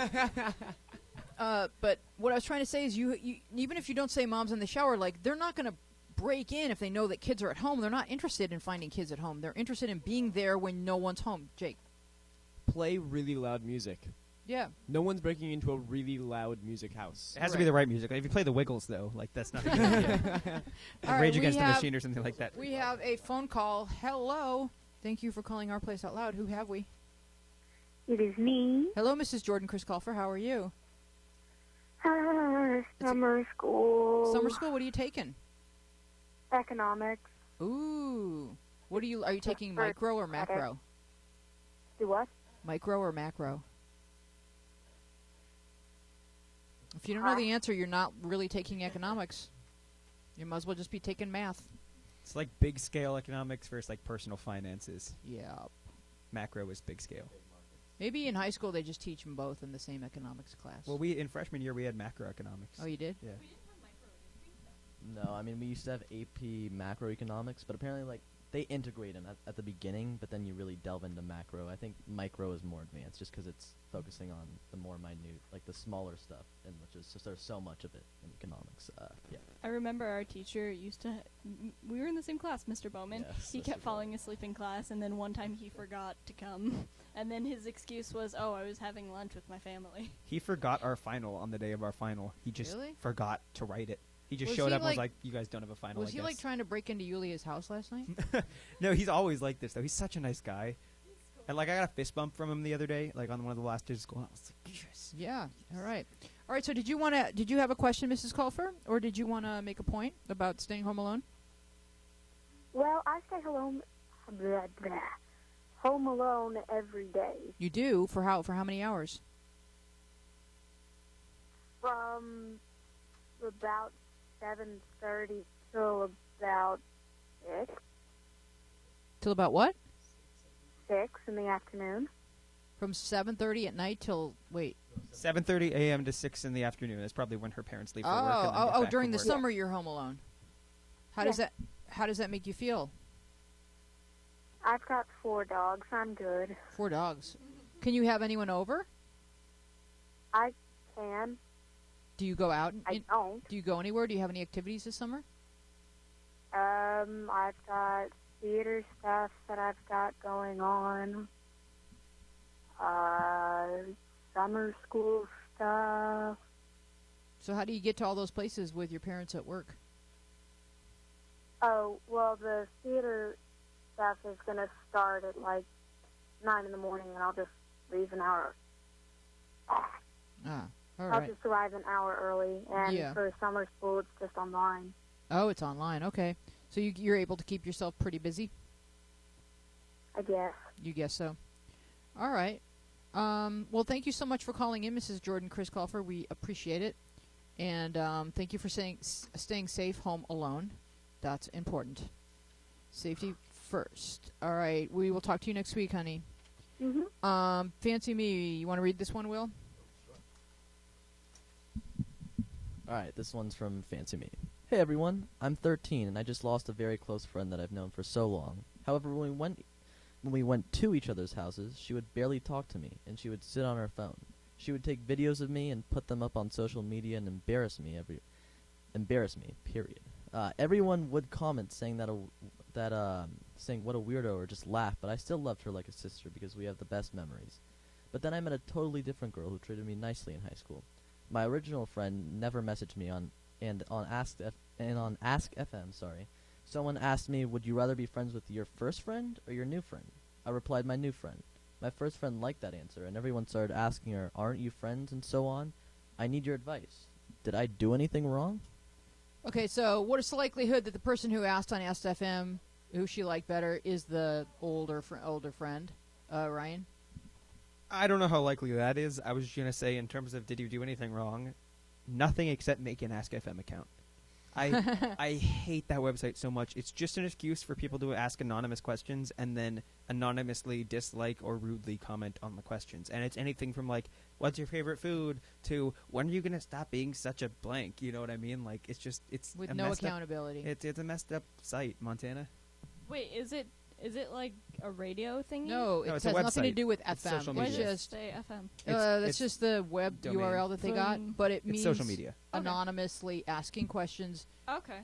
But what I was trying to say is you even if you don't say mom's in the shower, like they're not going to break in if they know that kids are at home. They're not interested in finding kids at home. They're interested in being there when no one's home. Jake. Play really loud music. Yeah. No one's breaking into a really loud music house. It has to be the right music. Like, if you play the Wiggles, though, like that's not a good idea. All right, Rage we Against the have- Machine or something like that. We have a phone call. Hello. Thank you for calling Our Place Out Loud. Who have we? It is me. Hello, Mrs. Jordan Chris Colfer. How are you? Summer school. Summer school. What are you taking? Economics. Ooh. What are you taking for micro or macro? Do what? Micro or macro? If you don't know the answer, you're not really taking economics. You might as well just be taking math. It's like big scale economics versus like personal finances. Yeah. Macro is big scale. Maybe in high school they just teach them both in the same economics class. Well, in freshman year we had macroeconomics. Oh, you did? Yeah. No, I mean we used to have AP macroeconomics, but apparently like they integrate them at the beginning, but then you really delve into macro. I think micro is more advanced just because it's focusing on the more minute, like the smaller stuff, and which is just there's so much of it in economics. Yeah. I remember our teacher used to. We were in the same class, Mr. Bowman. Yes, He Mr. kept falling asleep in class, and then one time he forgot to come, and then his excuse was, "Oh, I was having lunch with my family." He forgot our final on the day of our final. He just Really? forgot to write it. He just Was showed he up and was like- like, "You guys don't have a final." Was I he guess. like trying to break into Yulia's house last night? No, he's always like this though. He's such a nice guy. And like I got a fist bump from him the other day, like on one of the last days of school. I was like, yes. Yeah. All right. All right. So did you have a question, Mrs. Culfer, or did you want to make a point about staying home alone? Well, I stay home, blah, blah, home alone every day You do for how many hours? from about 7:30 till about 6 Till about what? in the afternoon. From 7:30 at night till 7:30 a.m. to 6 in the afternoon. That's probably when her parents leave for work. And then get back during from the work. summer you're home alone. How does that make you feel? I've got 4 dogs. I'm good. 4 dogs. Can you have anyone over? I can. Do you go out? I don't. Do you go anywhere? Do you have any activities this summer? I've got theater stuff that I've got going on. Summer school stuff. So how do you get to all those places with your parents at work? Oh, well, the theater stuff is going to start at like 9 in the morning, and I'll just leave an hour. Ah, all I'll right. just arrive an hour early, and Yeah. for summer school, it's just online. Oh, it's online. Okay. So you're able to keep yourself pretty busy? I guess. You guess so. All right. Well, thank you so much for calling in, Mrs. Jordan Chris Culfer. We appreciate it. And thank you for staying safe home alone. That's important. Safety first. All right. We will talk to you next week, honey. Mm-hmm. Fancy me. You want to read this one, Will? Alright, this one's from Fancy Me. Hey everyone, I'm 13 and I just lost a very close friend that I've known for so long. However, when we went to each other's houses, she would barely talk to me and she would sit on her phone. She would take videos of me and put them up on social media and embarrass me, period. Everyone would comment saying saying what a weirdo or just laugh, but I still loved her like a sister because we have the best memories. But then I met a totally different girl who treated me nicely in high school. My original friend never messaged me on Ask FM, someone asked me, would you rather be friends with your first friend or your new friend? I replied, my new friend. My first friend liked that answer, and everyone started asking her, aren't you friends, and so on. I need your advice. Did I do anything wrong? Okay, so what is the likelihood that the person who asked on Ask FM who she liked better is the older friend, Ryan? I don't know how likely that is. I was going to say, in terms of did you do anything wrong, nothing except make an Ask FM account. I hate that website so much. It's just an excuse for people to ask anonymous questions and then anonymously dislike or rudely comment on the questions. And it's anything from like, what's your favorite food, to when are you going to stop being such a blank? You know what I mean? Like, it's just, it's With a no messed up- accountability. It's a messed up site, Montana. Wait, is it like a radio thing? No, it it's a has nothing to website. do with It's FM. social Why It's media. just say FM? that's it's just the web domain. URL that they got, but it It's means social media. Okay. anonymously asking questions. Okay.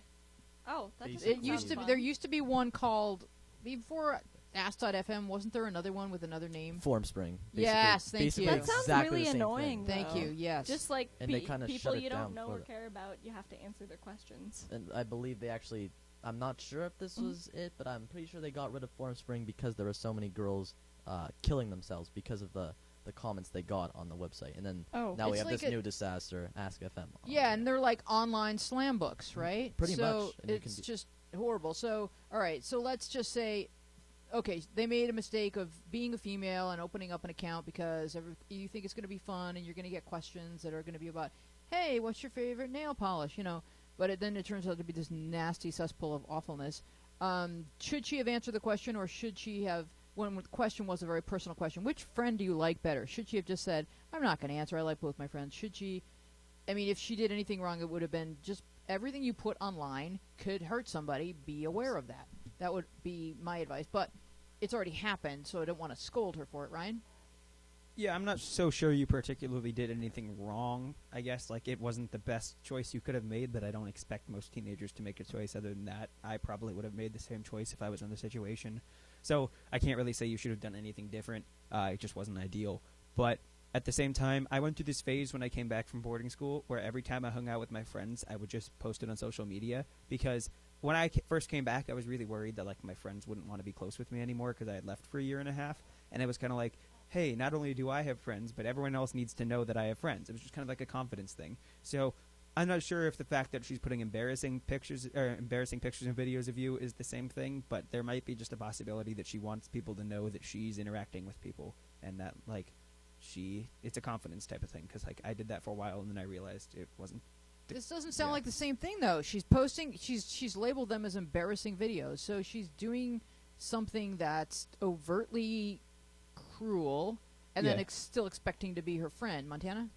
Oh, that just It It used to be, fun. there used to be one called before Ask.fm. Wasn't there another one with another name? Formspring. Yes, thank basically you. That sounds exactly really the same annoying. thing. Thank though. you. Yes. Just like And they kinda people shut it you down don't know for or the- care about, you have to answer their questions. And I believe they actually, I'm not sure if this was it, but I'm pretty sure they got rid of Formspring because there were so many girls killing themselves because of the comments they got on the website. And then Oh. now we It's have like this a- new disaster, Ask FM. Yeah, and they're like online slam books, right? Pretty so much, and you can it's be- just horrible. So, all right, so let's just say, okay, they made a mistake of being a female and opening up an account because you think it's going to be fun and you're going to get questions that are going to be about, hey, what's your favorite nail polish? You know, but then it turns out to be this nasty cesspool of awfulness. Should she have answered the question, or should she have? When the question was a very personal question, which friend do you like better? Should she have just said, I'm not going to answer, I like both my friends? Should she, I mean, if she did anything wrong, it would have been just everything you put online could hurt somebody. Be aware of that. That would be my advice. But it's already happened, so I don't want to scold her for it, Ryan. Yeah, I'm not so sure you particularly did anything wrong. I guess like it wasn't the best choice you could have made, but I don't expect most teenagers to make a choice other than that. I probably would have made the same choice if I was in the situation. So I can't really say you should have done anything different. It just wasn't ideal. But at the same time, I went through this phase when I came back from boarding school where every time I hung out with my friends, I would just post it on social media because when I first came back, I was really worried that like my friends wouldn't want to be close with me anymore because I had left for a year and a half, and it was kind of like, hey, not only do I have friends, but everyone else needs to know that I have friends. It was just kind of like a confidence thing. So I'm not sure if the fact that she's putting embarrassing pictures and videos of you is the same thing, but there might be just a possibility that she wants people to know that she's interacting with people and that like it's a confidence type of thing because like I did that for a while and then I realized it wasn't. This doesn't sound like the same thing, though. She's posting. She's labeled them as embarrassing videos, so she's doing something that's overtly cruel, and then Yeah. still expecting to be her friend. Montana?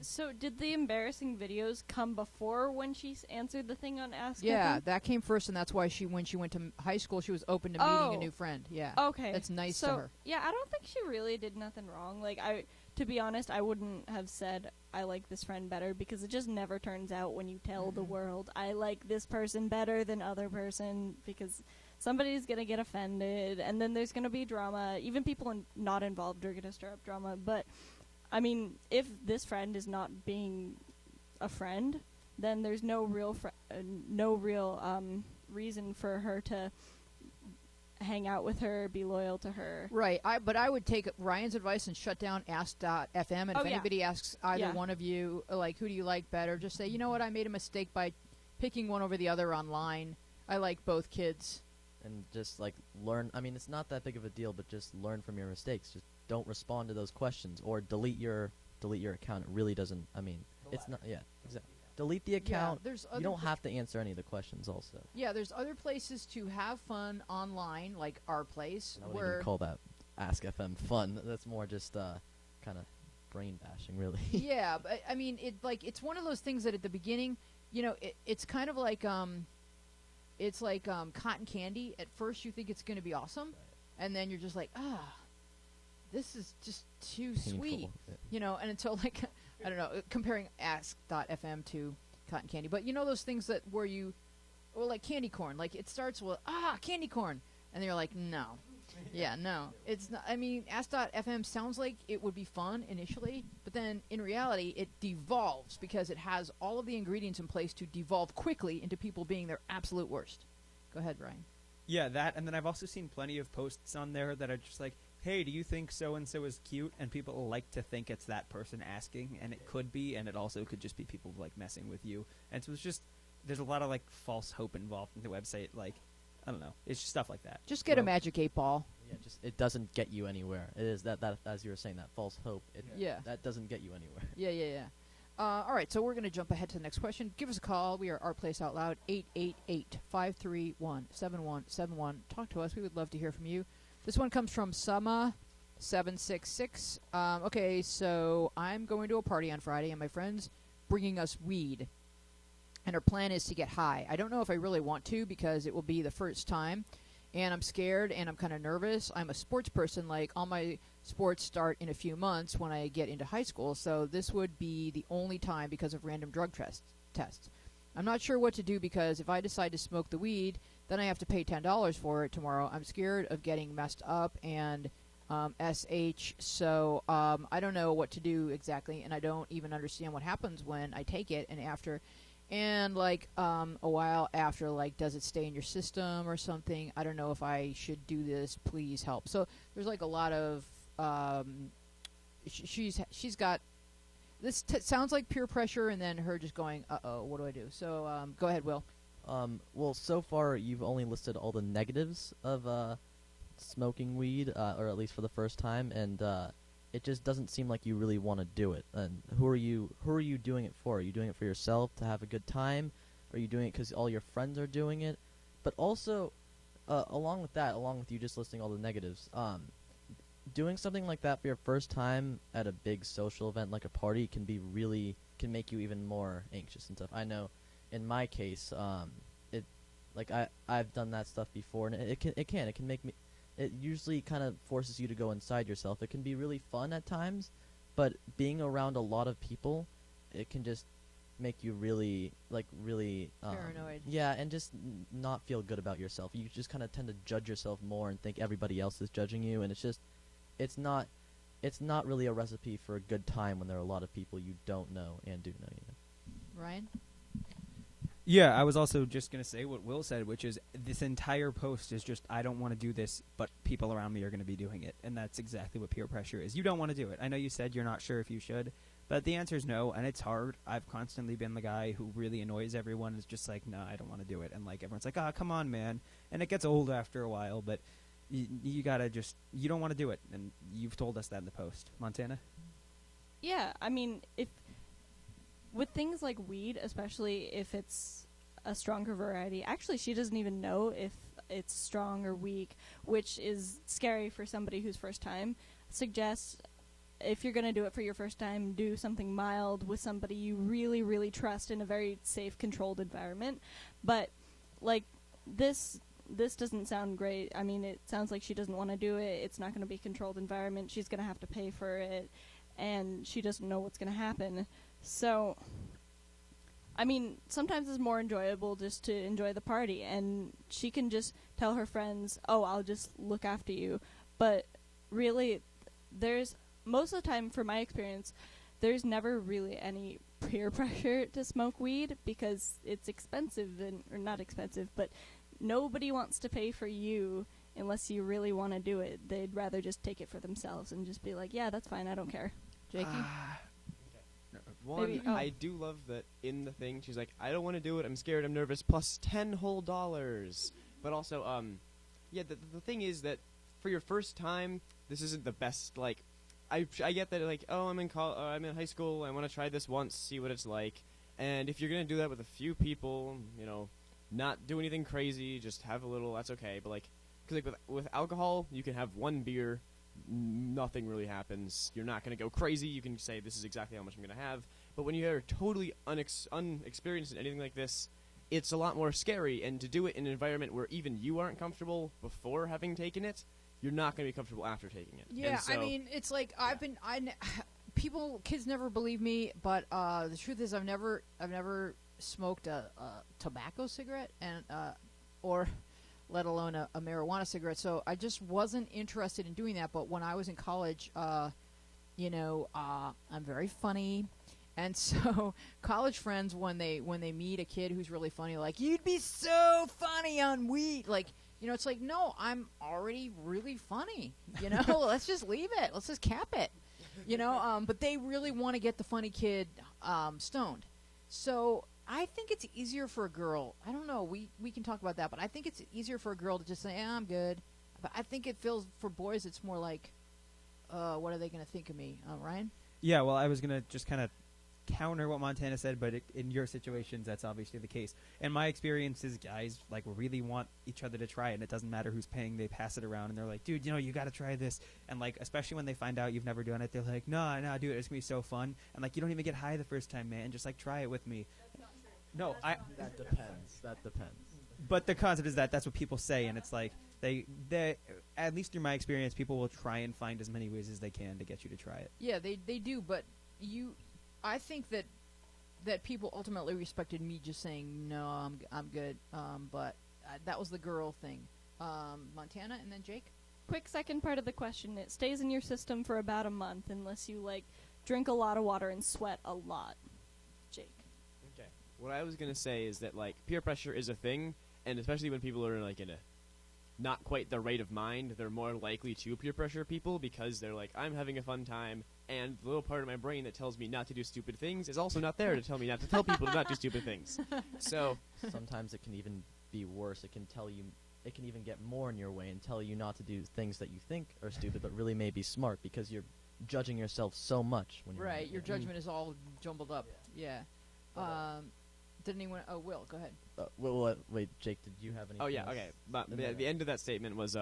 So did the embarrassing videos come before when she answered the thing on Ask Yeah, FM? that came first, and that's why when she went to high school, she was open to meeting a Oh. new friend. Yeah. Okay. That's nice so, to her. Yeah, I don't think she really did nothing wrong. Like, to be honest, I wouldn't have said I like this friend better because it just never turns out when you tell the world I like this person better than other person because somebody's gonna get offended and then there's gonna be drama. Even people not involved are gonna stir up drama. But I mean, if this friend is not being a friend, then there's no real reason for her to hang out with her, be loyal to her. Right. But I would take Ryan's advice and shut down Ask.fm. And Oh, if yeah. anybody asks either Yeah. one of you, like, who do you like better, just say, you know what, I made a mistake by picking one over the other online. I like both kids. And just like learn. I mean, it's not that big of a deal, but just learn from your mistakes. Just don't respond to those questions or delete your account. It really doesn't. I mean, it's not. Yeah, exactly. Delete the account. there's You don't have to answer any of the questions. Also, Yeah, there's other places to have fun online, like our place, I wouldn't where even call that Ask FM fun. That's more just kind of brain bashing, really. yeah, but I mean, it's one of those things that at the beginning, it's kind of like cotton candy. At first, you think it's going to be awesome, and then you're just like, this is just too sweet, Yeah. And until like, I don't know, comparing Ask.fm to cotton candy, but those things that or like candy corn, like it starts with candy corn, and then you're like, no. Yeah, no, it's not. I mean, Ask.fm sounds like it would be fun initially, but then in reality, it devolves because it has all of the ingredients in place to devolve quickly into people being their absolute worst. Go ahead, Ryan. Yeah, that, and then I've also seen plenty of posts on there that are just like, hey, do you think so-and-so is cute? And people like to think it's that person asking, and it could be, and it also could just be people, like, messing with you. And so it's just, there's a lot of, like, false hope involved in the website, like, I don't know. It's just stuff like that. Just get a magic 8-ball. Yeah, just it doesn't get you anywhere. It is that as you were saying, that false hope. Yeah. That doesn't get you anywhere. Yeah. All right, so we're going to jump ahead to the next question. Give us a call. We are Our Place Out Loud, 888-531-7171. Talk to us. We would love to hear from you. This one comes from Sama766. Okay, so I'm going to a party on Friday, and my friend's bringing us weed. And our plan is to get high. I don't know if I really want to because it will be the first time. And I'm scared and I'm kind of nervous. I'm a sports person. Like, all my sports start in a few months when I get into high school. So this would be the only time because of random drug tests. I'm not sure what to do because if I decide to smoke the weed, then I have to pay $10 for it tomorrow. I'm scared of getting messed up and SH. So I don't know what to do exactly. And I don't even understand what happens when I take it and after. And, like, a while after, like, does it stay in your system or something? I don't know if I should do this. Please help. So there's, like, a lot of, she's got, this sounds like peer pressure and then her just going, uh-oh, what do I do? So, go ahead, Will. Well, so far you've only listed all the negatives of smoking weed, or at least for the first time, and it just doesn't seem like you really want to do it. And who are you doing it for? Are you doing it for yourself to have a good time? Are you doing it because all your friends are doing it? But also, along with you just listing all the negatives, doing something like that for your first time at a big social event like a party can make you even more anxious and stuff. I know, in my case, Like I've done that stuff before, and it can make me. It usually kind of forces you to go inside yourself. It can be really fun at times, but being around a lot of people, it can just make you really Paranoid. Yeah, and just not feel good about yourself. You just kind of tend to judge yourself more and think everybody else is judging you, and it's not really a recipe for a good time when there are a lot of people you don't know and do know you. Ryan? Yeah, I was also just going to say what Will said, which is this entire post is just, I don't want to do this, but people around me are going to be doing it. And that's exactly what peer pressure is. You don't want to do it. I know you said you're not sure if you should, but the answer is no, and it's hard. I've constantly been the guy who really annoys everyone. It's just like, no, I don't want to do it. And like everyone's like, ah, come on, man. And it gets old after a while, but you got to just, you don't want to do it. And you've told us that in the post. Montana? Yeah, I mean, if with things like weed, especially if it's a stronger variety, actually she doesn't even know if it's strong or weak, which is scary for somebody who's first time. Suggest if you're going to do it for your first time, do something mild with somebody you really, really trust in a very safe, controlled environment. But, like, this doesn't sound great. I mean, it sounds like she doesn't want to do it. It's not going to be a controlled environment. She's going to have to pay for it, and she doesn't know what's going to happen. So, I mean, sometimes it's more enjoyable just to enjoy the party, and she can just tell her friends, oh, I'll just look after you. But really, most of the time, from my experience, there's never really any peer pressure to smoke weed because it's expensive, or not expensive, but nobody wants to pay for you unless you really want to do it. They'd rather just take it for themselves and just be like, yeah, that's fine, I don't care. Jakey? One, Maybe- oh. I do love that in the thing, she's like, I don't want to do it, I'm scared, I'm nervous, plus $10 whole. But also, yeah, the thing is that for your first time, this isn't the best, like, I get that, like, oh, I'm in high school, I want to try this once, see what it's like, and if you're going to do that with a few people, you know, not do anything crazy, just have a little, that's okay, but, like, because, like, with alcohol, you can have one beer, nothing really happens, you're not going to go crazy, you can say, this is exactly how much I'm going to have, but when you're totally unexperienced in anything like this, it's a lot more scary, and to do it in an environment where even you aren't comfortable before having taken it, you're not going to be comfortable after taking it. Yeah, And so, I mean, it's like kids never believe me, but the truth is, I've never smoked a tobacco cigarette, and or let alone a marijuana cigarette. So I just wasn't interested in doing that. But when I was in college, I'm very funny. And so college friends, when they meet a kid who's really funny, like, you'd be so funny on weed, like, it's like, no, I'm already really funny. Let's just leave it. Let's just cap it. But they really want to get the funny kid stoned. So I think it's easier for a girl. I don't know. We can talk about that, but I think it's easier for a girl to just say, I'm good. But I think it feels for boys, it's more like, what are they going to think of me, Ryan? Yeah, well, I was going to just kind of counter what Montana said, but in your situations, that's obviously the case. And my experience is guys, like, really want each other to try it, and it doesn't matter who's paying. They pass it around, and they're like, dude, you got to try this. And, like, especially when they find out you've never done it, they're like, no, dude, it's going to be so fun. And, like, you don't even get high the first time, man. Just, like, try it with me. No, That depends. But the concept is that's what people say, and it's like they at least through my experience, people will try and find as many ways as they can to get you to try it. Yeah, they do, but I think that people ultimately respected me just saying no, I'm good. But that was the girl thing. Montana and then Jake. Quick second part of the question. It stays in your system for about a month unless you, like, drink a lot of water and sweat a lot. Jake. Okay. What I was going to say is that, like, peer pressure is a thing, and especially when people are, like, in a not quite the rate of mind, they're more likely to peer pressure people because they're like, I'm having a fun time, and the little part of my brain that tells me not to do stupid things is also not there to tell me not to tell people to not do stupid things. So Sometimes it can even be worse. It can even get more in your way and tell you not to do things that you think are stupid but really may be smart because you're judging yourself so much when you're Right, your judgment is all jumbled up. Yeah. Did anyone? Oh, Will, go ahead. Wait, Jake, did you have anything? Oh yeah, else? okay. But No, the end of that statement was,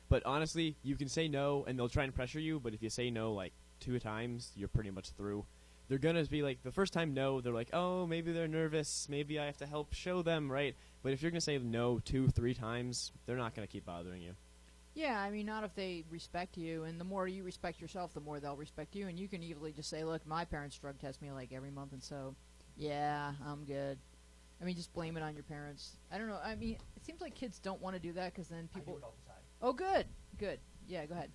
but honestly, you can say no, and they'll try and pressure you. But if you say no like 2 times, you're pretty much through. they're gonna be like, the first time no, they're like, oh, maybe they're nervous, maybe I have to help show them, right? But if you're gonna say no 2-3 times, they're not gonna keep bothering you. Yeah, I mean, not if they respect you, and the more you respect yourself, the more they'll respect you, and you can easily just say, look, my parents drug test me like every month, and so, yeah, I'm good. I mean, just blame it on your parents. I don't know, I mean, it seems like kids don't want to do that, because then people... I do it all the time. Oh, good. Yeah, go ahead.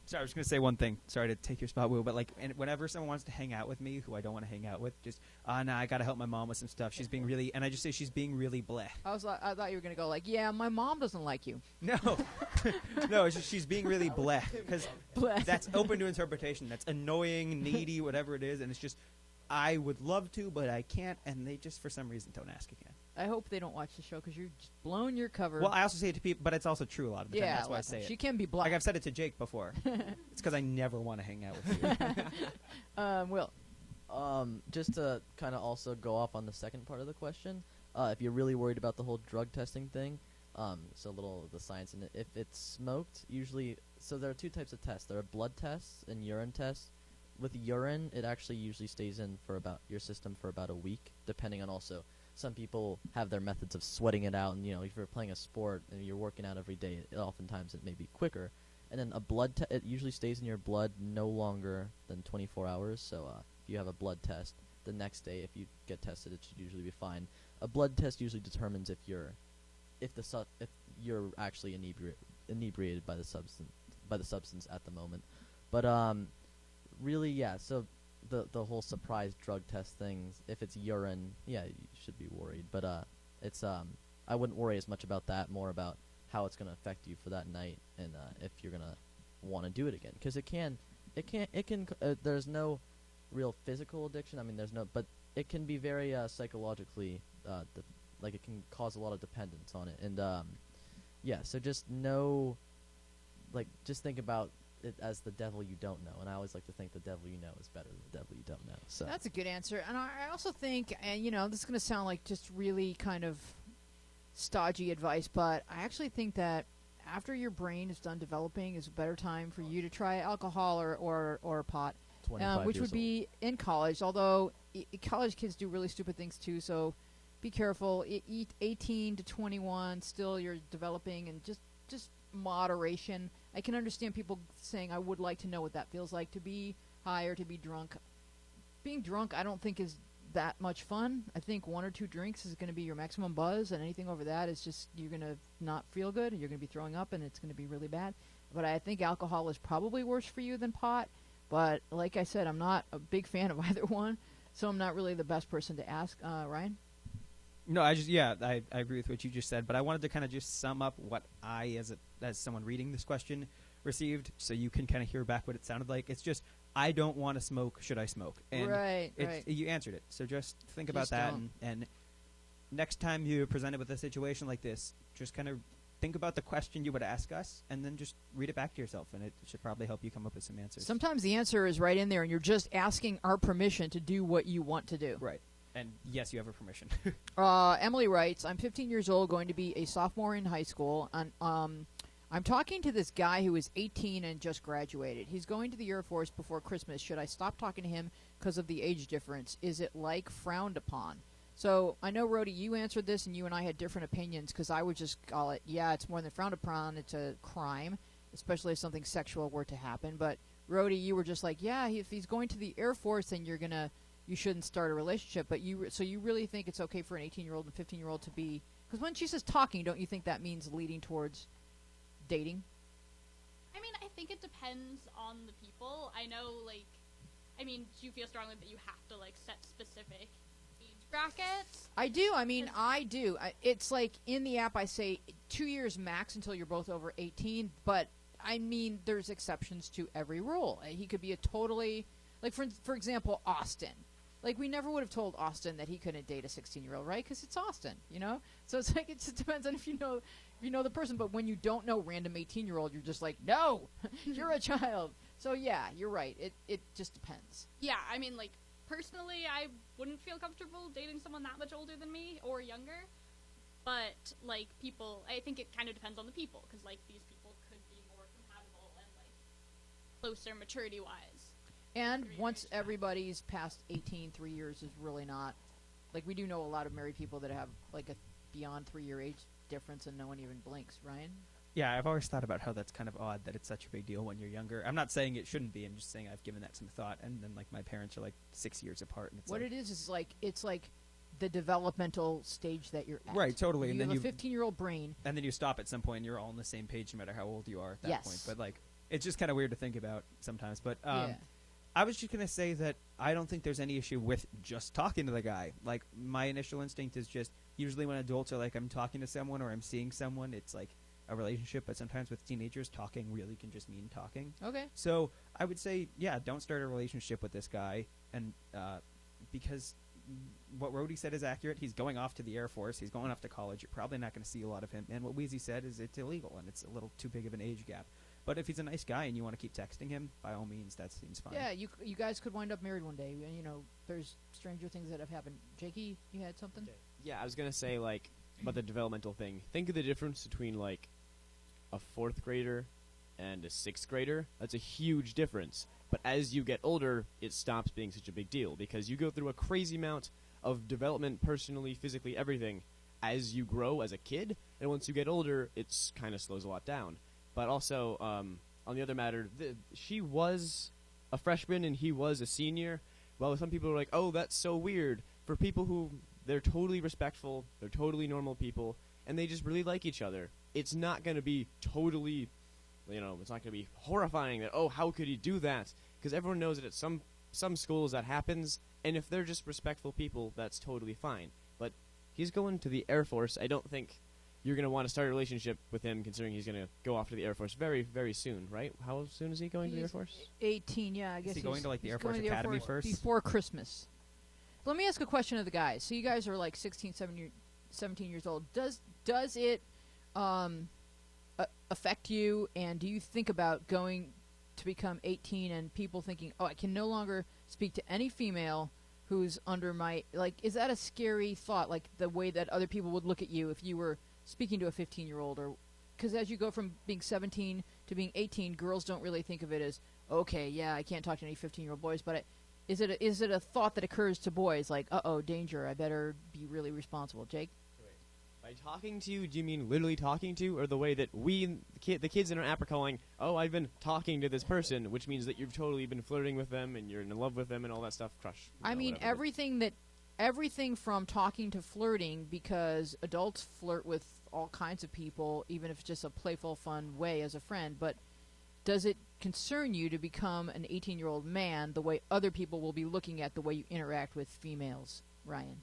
Sorry, I was going to say one thing. Sorry to take your spot, Will, but like, and whenever someone wants to hang out with me who I don't want to hang out with, just, nah, I got to help my mom with some stuff. She's being really, and I just say she's being really bleh. I thought you were going to go like, yeah, my mom doesn't like you. No. No, it's just she's being really bleh, because Bleh. that's open to interpretation. That's annoying, needy, whatever it is, and it's just, I would love to, but I can't, and they just, for some reason, don't ask again. I hope they don't watch the show, because you're just blowing your cover. Well, I also say it to people, but it's also true a lot of the time. yeah, That's why I like, say she it. can be black. Like, I've said it to Jake before. It's because I never want to hang out with you. Will. Just to kind of also go off on the second part of the question, if you're really worried about the whole drug testing thing, so a little of the science in it. If it's smoked, usually, so there are two types of tests. There are blood tests and urine tests. With urine, it actually usually stays in for about your system for about a week, depending on also. Some people have their methods of sweating it out, and if you're playing a sport and you're working out every day, oftentimes it may be quicker. And then a blood test, it usually stays in your blood no longer than 24 hours. So if you have a blood test, the next day, if you get tested, it should usually be fine. A blood test usually determines if you're actually inebriated by the substance at the moment. But really, yeah. So the whole surprise drug test things, if it's urine, yeah, you should be worried. But it's I wouldn't worry as much about that. More about how it's going to affect you for that night, and if you're going to want to do it again, because it can. There's no real physical addiction. I mean, but it can be very psychologically. Like it can cause a lot of dependence on it, and yeah. So just think about it as the devil you don't know, and I always like to think the devil you know is better than the devil you don't know. So That's a good answer. And I also think, and this is going to sound like just really kind of stodgy advice, but I actually think that after your brain is done developing is a better time for you to try alcohol or pot, 25 which years would be in college, although college kids do really stupid things too, so be careful. Eat 18 to 21, still you're developing, and just moderation. I can understand people saying, I would like to know what that feels like to be high or to be drunk. Being drunk, I don't think is that much fun. I think 1 or 2 drinks is going to be your maximum buzz, and anything over that is just, you're going to not feel good, and you're going to be throwing up, and it's going to be really bad. But I think alcohol is probably worse for you than pot. But like I said, I'm not a big fan of either one, so I'm not really the best person to ask. Ryan? No, I agree with what you just said, but I wanted to kind of just sum up what I, as someone reading this question, received, so you can kind of hear back what it sounded like. It's just, I don't want to smoke. Should I smoke? And Right. You answered it. So just think about Just that, don't. and next time you're presented with a situation like this, just kind of think about the question you would ask us, and then just read it back to yourself, and it should probably help you come up with some answers. Sometimes the answer is right in there, and you're just asking our permission to do what you want to do. Right. And yes, you have our permission. Emily writes, I'm 15 years old, going to be a sophomore in high school. And, I'm talking to this guy who is 18 and just graduated. He's going to the Air Force before Christmas. Should I stop talking to him because of the age difference? Is it frowned upon? So I know, Rhodey, you answered this, and you and I had different opinions, because I would just call it, yeah, it's more than frowned upon. It's a crime, especially if something sexual were to happen. But, Rhodey, you were just like, yeah, if he's going to the Air Force, then you shouldn't start a relationship. But so you really think it's okay for an 18-year-old and 15-year-old to be... Because when she says talking, don't you think that means leading towards dating? I mean, I think it depends on the people. I know, do you feel strongly that you have to, set specific age brackets? I do. I do. It's like in the app I say 2 years max until you're both over 18, but there's exceptions to every rule. He could be a totally... for example, Austin. We never would have told Austin that he couldn't date a 16-year-old, right? Because it's Austin, So it's it just depends on if you know the person. But when you don't know random 18-year-old, you're just like, no, you're a child. So yeah, you're right. It just depends. Yeah, personally, I wouldn't feel comfortable dating someone that much older than me or younger. But, people, I think it kind of depends on the people. Because, these people could be more compatible and, closer maturity-wise. And 3 once years, yeah. everybody's past 18, 3 years is really not. Like, we do know a lot of married people that have, like, a beyond 3-year age difference and no one even blinks. Ryan? Yeah, I've always thought about how that's kind of odd that it's such a big deal when you're younger. I'm not saying it shouldn't be. I'm just saying I've given that some thought. And then, like, my parents are, like, 6 years apart. And it's What like, it is like, it's like the developmental stage that you're at. Right, totally. You And then have you a 15-year-old brain. and then you stop at some point and you're all on the same page no matter how old you are at that Yes. point. But, like, it's just kind of weird to think about sometimes. But Yeah. I was just going to say that I don't think there's any issue with just talking to the guy. Like, my initial instinct is just usually when adults are like, I'm talking to someone or I'm seeing someone, it's like a relationship. But sometimes with teenagers, talking really can just mean talking. Okay. So I would say, yeah, don't start a relationship with this guy. And because what Rhodey said is accurate. He's going off to the Air Force. He's going off to college. You're probably not going to see a lot of him. And what Wheezy said is it's illegal and it's a little too big of an age gap. But if he's a nice guy and you want to keep texting him, by all means, that seems fine. Yeah, you guys could wind up married one day. And, you know, there's stranger things that have happened. Jakey, you had something? Yeah, I was gonna say like about the developmental thing. Think of the difference between like a 4th grader and a 6th grader. That's a huge difference. But as you get older, it stops being such a big deal because you go through a crazy amount of development, personally, physically, everything, as you grow as a kid. And once you get older, it's kind of slows a lot down. But also, on the other matter, she was a freshman and he was a senior. Well, some people are like, "Oh, that's so weird." For people who they're totally respectful, they're totally normal people, and they just really like each other. It's not going to be totally, it's not going to be horrifying that, oh, how could he do that? Because everyone knows that at some schools that happens, and if they're just respectful people, that's totally fine. But he's going to the Air Force. I don't think you're going to want to start a relationship with him considering he's going to go off to the Air Force very, very soon, right? How soon is he going to the Air He's Force? 18, yeah, I guess. he going to, like, the he's Air going Force to the Air Academy Force first? Before Christmas. Let me ask a question of the guys. So you guys are like 16, 17 years old. Does it affect you, and do you think about going to become 18 and people thinking, oh, I can no longer speak to any female who's under my, like, is that a scary thought, like the way that other people would look at you if you were speaking to a 15-year-old? Or because as you go from being 17 to being 18, girls don't really think of it as, okay, yeah, I can't talk to any 15-year-old boys, but is it a thought that occurs to boys, like, uh-oh, danger, I better be really responsible? Jake? By talking to you, do you mean literally talking to, or the way that the kids in our app are calling, oh, I've been talking to this person, which means that you've totally been flirting with them and you're in love with them and all that stuff, crush. I mean, everything from talking to flirting, because adults flirt with all kinds of people, even if it's just a playful, fun way as a friend. But does it concern you to become an 18-year-old man the way other people will be looking at the way you interact with females, Ryan?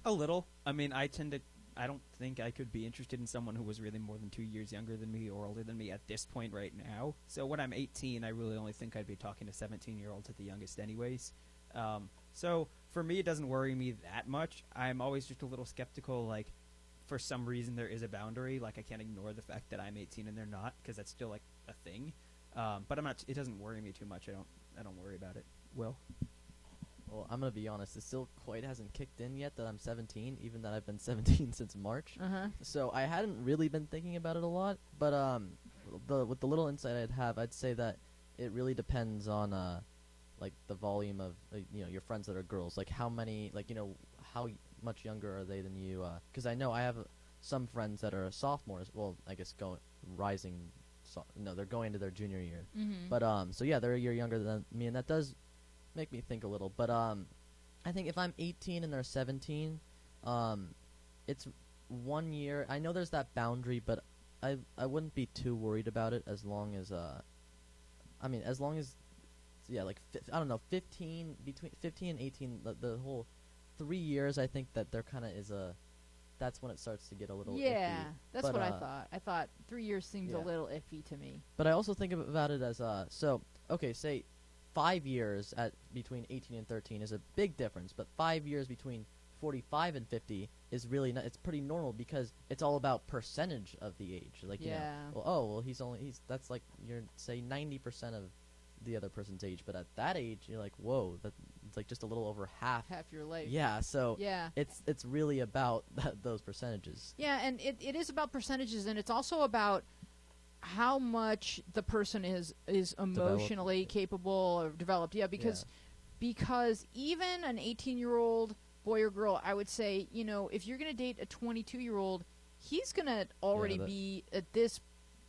A little. I mean, I don't think I could be interested in someone who was really more than 2 years younger than me or older than me at this point right now. So when I'm 18, I really only think I'd be talking to 17-year-olds at the youngest anyways. So for me, it doesn't worry me that much. I'm always just a little skeptical, like, for some reason there is a boundary. Like, I can't ignore the fact that I'm 18 and they're not, because that's still, like, a thing. But it doesn't worry me too much. I don't worry about it. Will? Well, I'm gonna be honest. It still quite hasn't kicked in yet that I'm 17, even that I've been 17 since March. Uh-huh. So I hadn't really been thinking about it a lot. But with the little insight I'd say that it really depends on like the volume of your friends that are girls. Like how many, like how much younger are they than you? Because I know I have some friends that are sophomores. Well, I guess they're going into their junior year. Mm-hmm. But so yeah, they're a year younger than me, and that does make me think a little. But I think if I'm 18 and they're 17, it's 1 year. I know there's that boundary, but I wouldn't be too worried about it as long as like I don't know, 15 between 15 and 18, the whole 3 years. I think that there kind of is that's when it starts to get a little Yeah, iffy. that's But, what I thought. I thought 3 years seems a yeah. little iffy to me. But I also think about it as say 5 years between 18 and 13 is a big difference, but 5 years between 45 and 50 is really it's pretty normal because it's all about percentage of the age. Like that's like you're say 90% of the other person's age, but at that age you're like, whoa, it's like just a little over half Your life. Yeah, so Yeah. it's really about those percentages. Yeah, and it is about percentages, and it's also about how much the person is emotionally capable or developed. Yeah, because even an 18-year-old boy or girl, I would say, if you're going to date a 22-year-old, he's going to already be at this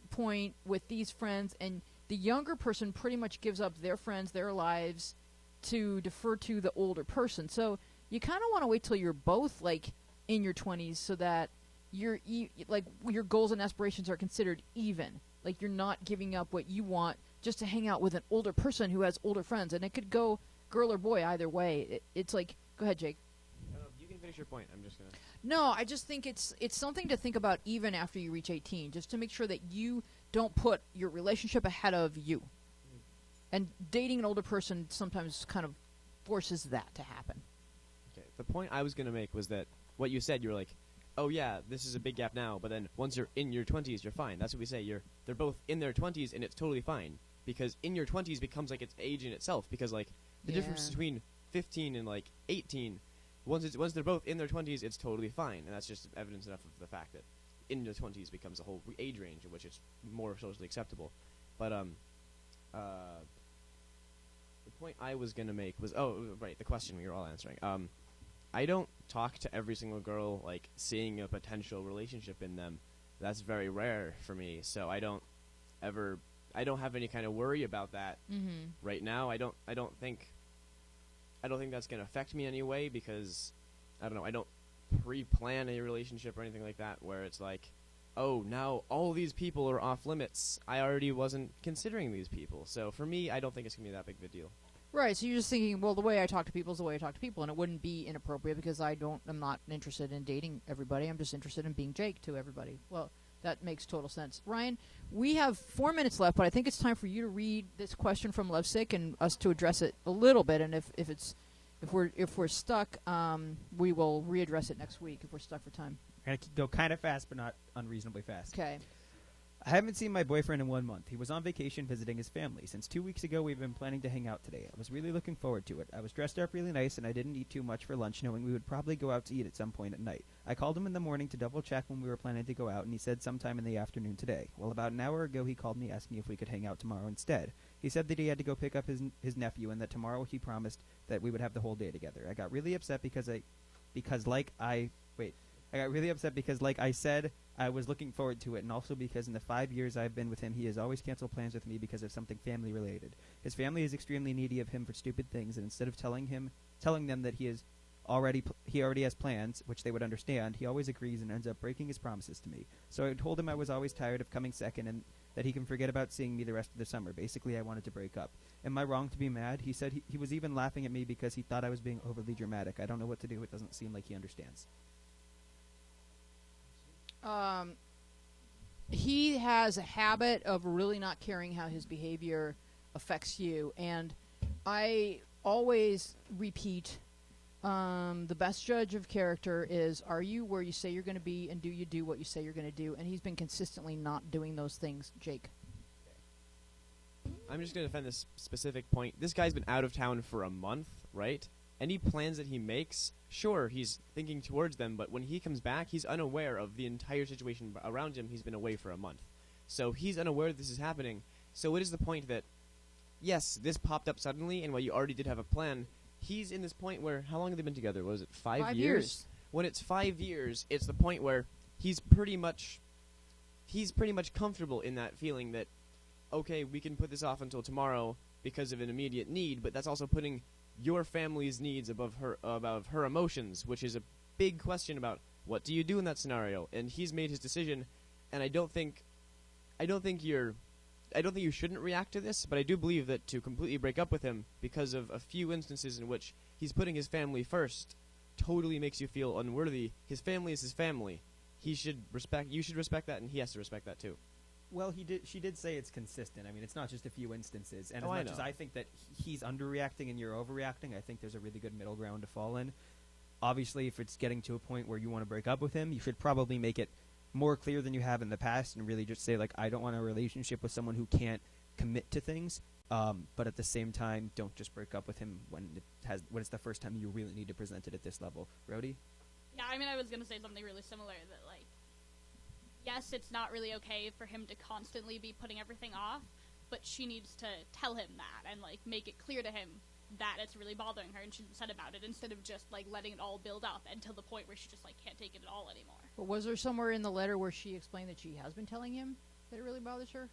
point with these friends, and the younger person pretty much gives up their friends, their lives, to defer to the older person. So you kind of want to wait till you're both like in your 20s, so that your goals and aspirations are considered even. Like, you're not giving up what you want just to hang out with an older person who has older friends, and it could go girl or boy either way. It's like, go ahead, Jake. You can finish your point. I'm just gonna. No, I just think it's something to think about even after you reach 18, just to make sure that you don't put your relationship ahead of you. And dating an older person sometimes kind of forces that to happen. Okay. The point I was gonna make was that what you said. You were like, "Oh yeah, this is a big gap now," but then once you're in your 20s, you're fine. That's what we say. They're both in their 20s, and it's totally fine, because in your 20s becomes like its age in itself. Because like the difference between 15 and like 18. Once they're both in their 20s, it's totally fine, and that's just evidence enough of the fact that in the 20s becomes a whole age range in which it's more socially acceptable. But the point I was gonna make was the question we were all answering. I don't talk to every single girl like seeing a potential relationship in them. That's very rare for me, so I don't have any kind of worry about that right now. I don't think that's going to affect me anyway, because I don't know, I don't pre-plan a relationship or anything like that where it's like, oh, now all these people are off limits. I already wasn't considering these people. So for me, I don't think it's going to be that big of a deal. Right, so you're just thinking, well, the way I talk to people is the way I talk to people, and it wouldn't be inappropriate because I'm not interested in dating everybody. I'm just interested in being Jake to everybody. Well, that makes total sense. Ryan, we have 4 minutes left, but I think it's time for you to read this question from Lovesick and us to address it a little bit. And if we're stuck, we will readdress it next week if we're stuck for time. We're going to go kind of fast, but not unreasonably fast. Okay. I haven't seen my boyfriend in 1 month. He was on vacation visiting his family. Since 2 weeks ago, we've been planning to hang out today. I was really looking forward to it. I was dressed up really nice, and I didn't eat too much for lunch, knowing we would probably go out to eat at some point at night. I called him in the morning to double-check when we were planning to go out, and he said sometime in the afternoon today. Well, about an hour ago, he called me asking if we could hang out tomorrow instead. He said that he had to go pick up his nephew, and that tomorrow he promised that we would have the whole day together. I got really upset because like I said, I was looking forward to it, and also because in the 5 years I've been with him, he has always canceled plans with me because of something family-related. His family is extremely needy of him for stupid things, and instead of telling them that he already has plans, which they would understand, he always agrees and ends up breaking his promises to me. So I told him I was always tired of coming second and that he can forget about seeing me the rest of the summer. Basically, I wanted to break up. Am I wrong to be mad? He said he was even laughing at me because he thought I was being overly dramatic. I don't know what to do. It doesn't seem like he understands. He has a habit of really not caring how his behavior affects you, and I always repeat, the best judge of character is, are you where you say you're going to be, and do you do what you say you're going to do? And he's been consistently not doing those things. Jake. I'm just going to defend this specific point. This guy's been out of town for a month, right? Any plans that he makes, sure, he's thinking towards them, but when he comes back, he's unaware of the entire situation around him. He's been away for a month. So he's unaware that this is happening. So it is the point that, yes, this popped up suddenly, and while you already did have a plan, he's in this point where, how long have they been together? Was it 5 years? When it's 5 years, it's the point where he's pretty much comfortable in that feeling that, okay, we can put this off until tomorrow because of an immediate need, but that's also putting your family's needs above her emotions, which is a big question about what do you do in that scenario. And he's made his decision, and I don't think you shouldn't react to this, but I do believe that to completely break up with him because of a few instances in which he's putting his family first totally makes you feel unworthy. His family is his family. You should respect that, and he has to respect that too. Well, she did say it's consistent. I mean, it's not just a few instances. And Oh, I as much as know. I think that he's underreacting and you're overreacting, I think there's a really good middle ground to fall in. Obviously, if it's getting to a point where you want to break up with him, you should probably make it more clear than you have in the past and really just say, like, I don't want a relationship with someone who can't commit to things. But at the same time, don't just break up with him when it's the first time you really need to present it at this level. Rhodey? Yeah, I mean, I was gonna say something really similar. That yes, it's not really okay for him to constantly be putting everything off, but she needs to tell him that and, like, make it clear to him that it's really bothering her and she's upset about it, instead of just, like, letting it all build up until the point where she just, like, can't take it at all anymore. But was there somewhere in the letter where she explained that she has been telling him that it really bothers her?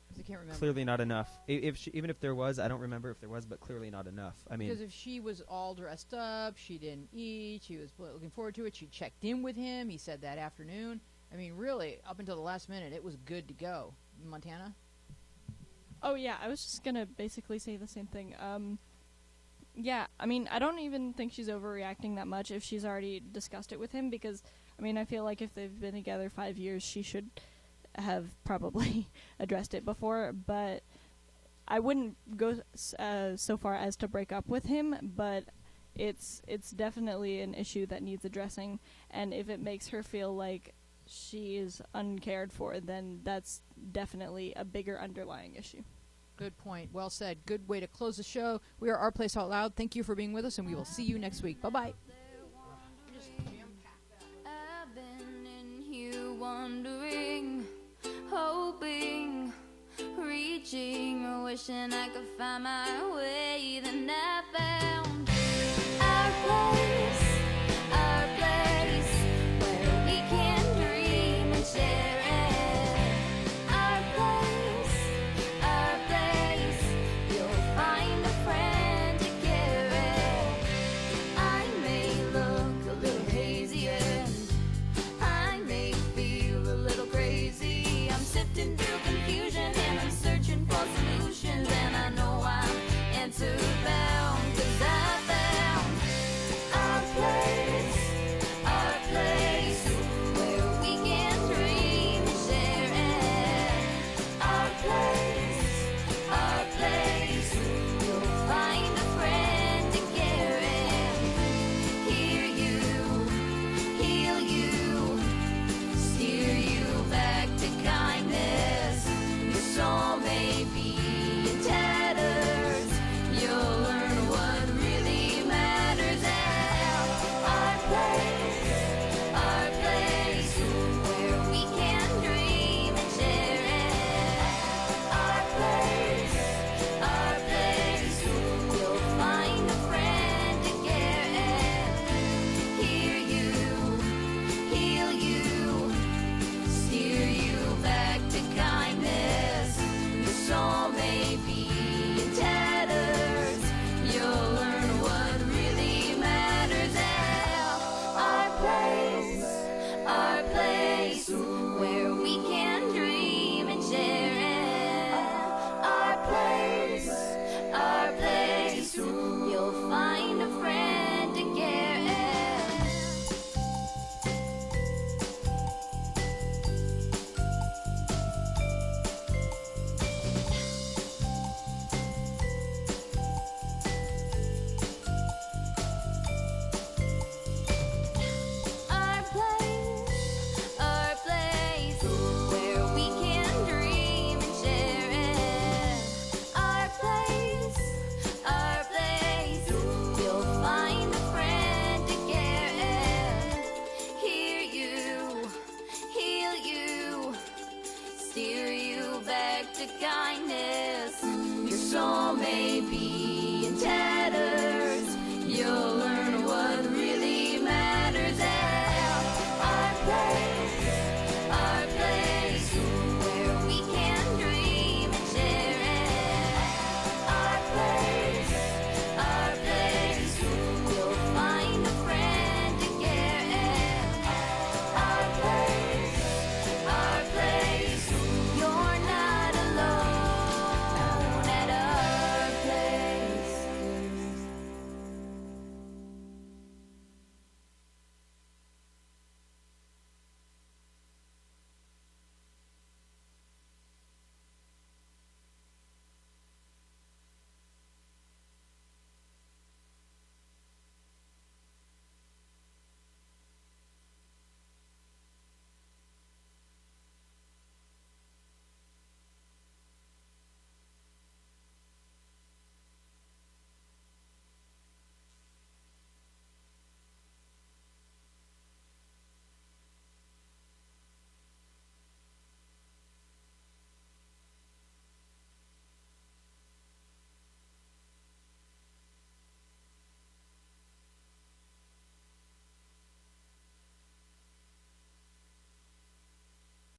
Because I can't remember. Clearly not enough. Even if there was, I don't remember if there was, but clearly not enough. I mean, Because if she was all dressed up, she didn't eat, she was looking forward to it, she checked in with him, he said that afternoon. I mean, really, up until the last minute, it was good to go. Montana? Oh yeah, I was just gonna basically say the same thing. Yeah, I mean, I don't even think she's overreacting that much if she's already discussed it with him, because, I mean, I feel like if they've been together 5 years, she should have probably addressed it before, but I wouldn't go so far as to break up with him, but it's definitely an issue that needs addressing, and if it makes her feel like she is uncared for, then that's definitely a bigger underlying issue. Good point. Well said. Good way to close the show. We are Our Place Out Loud. Thank you for being with us, and we will see you next week. Bye-bye. I've been in here wondering, hoping, reaching, wishing I could find my way. Then I found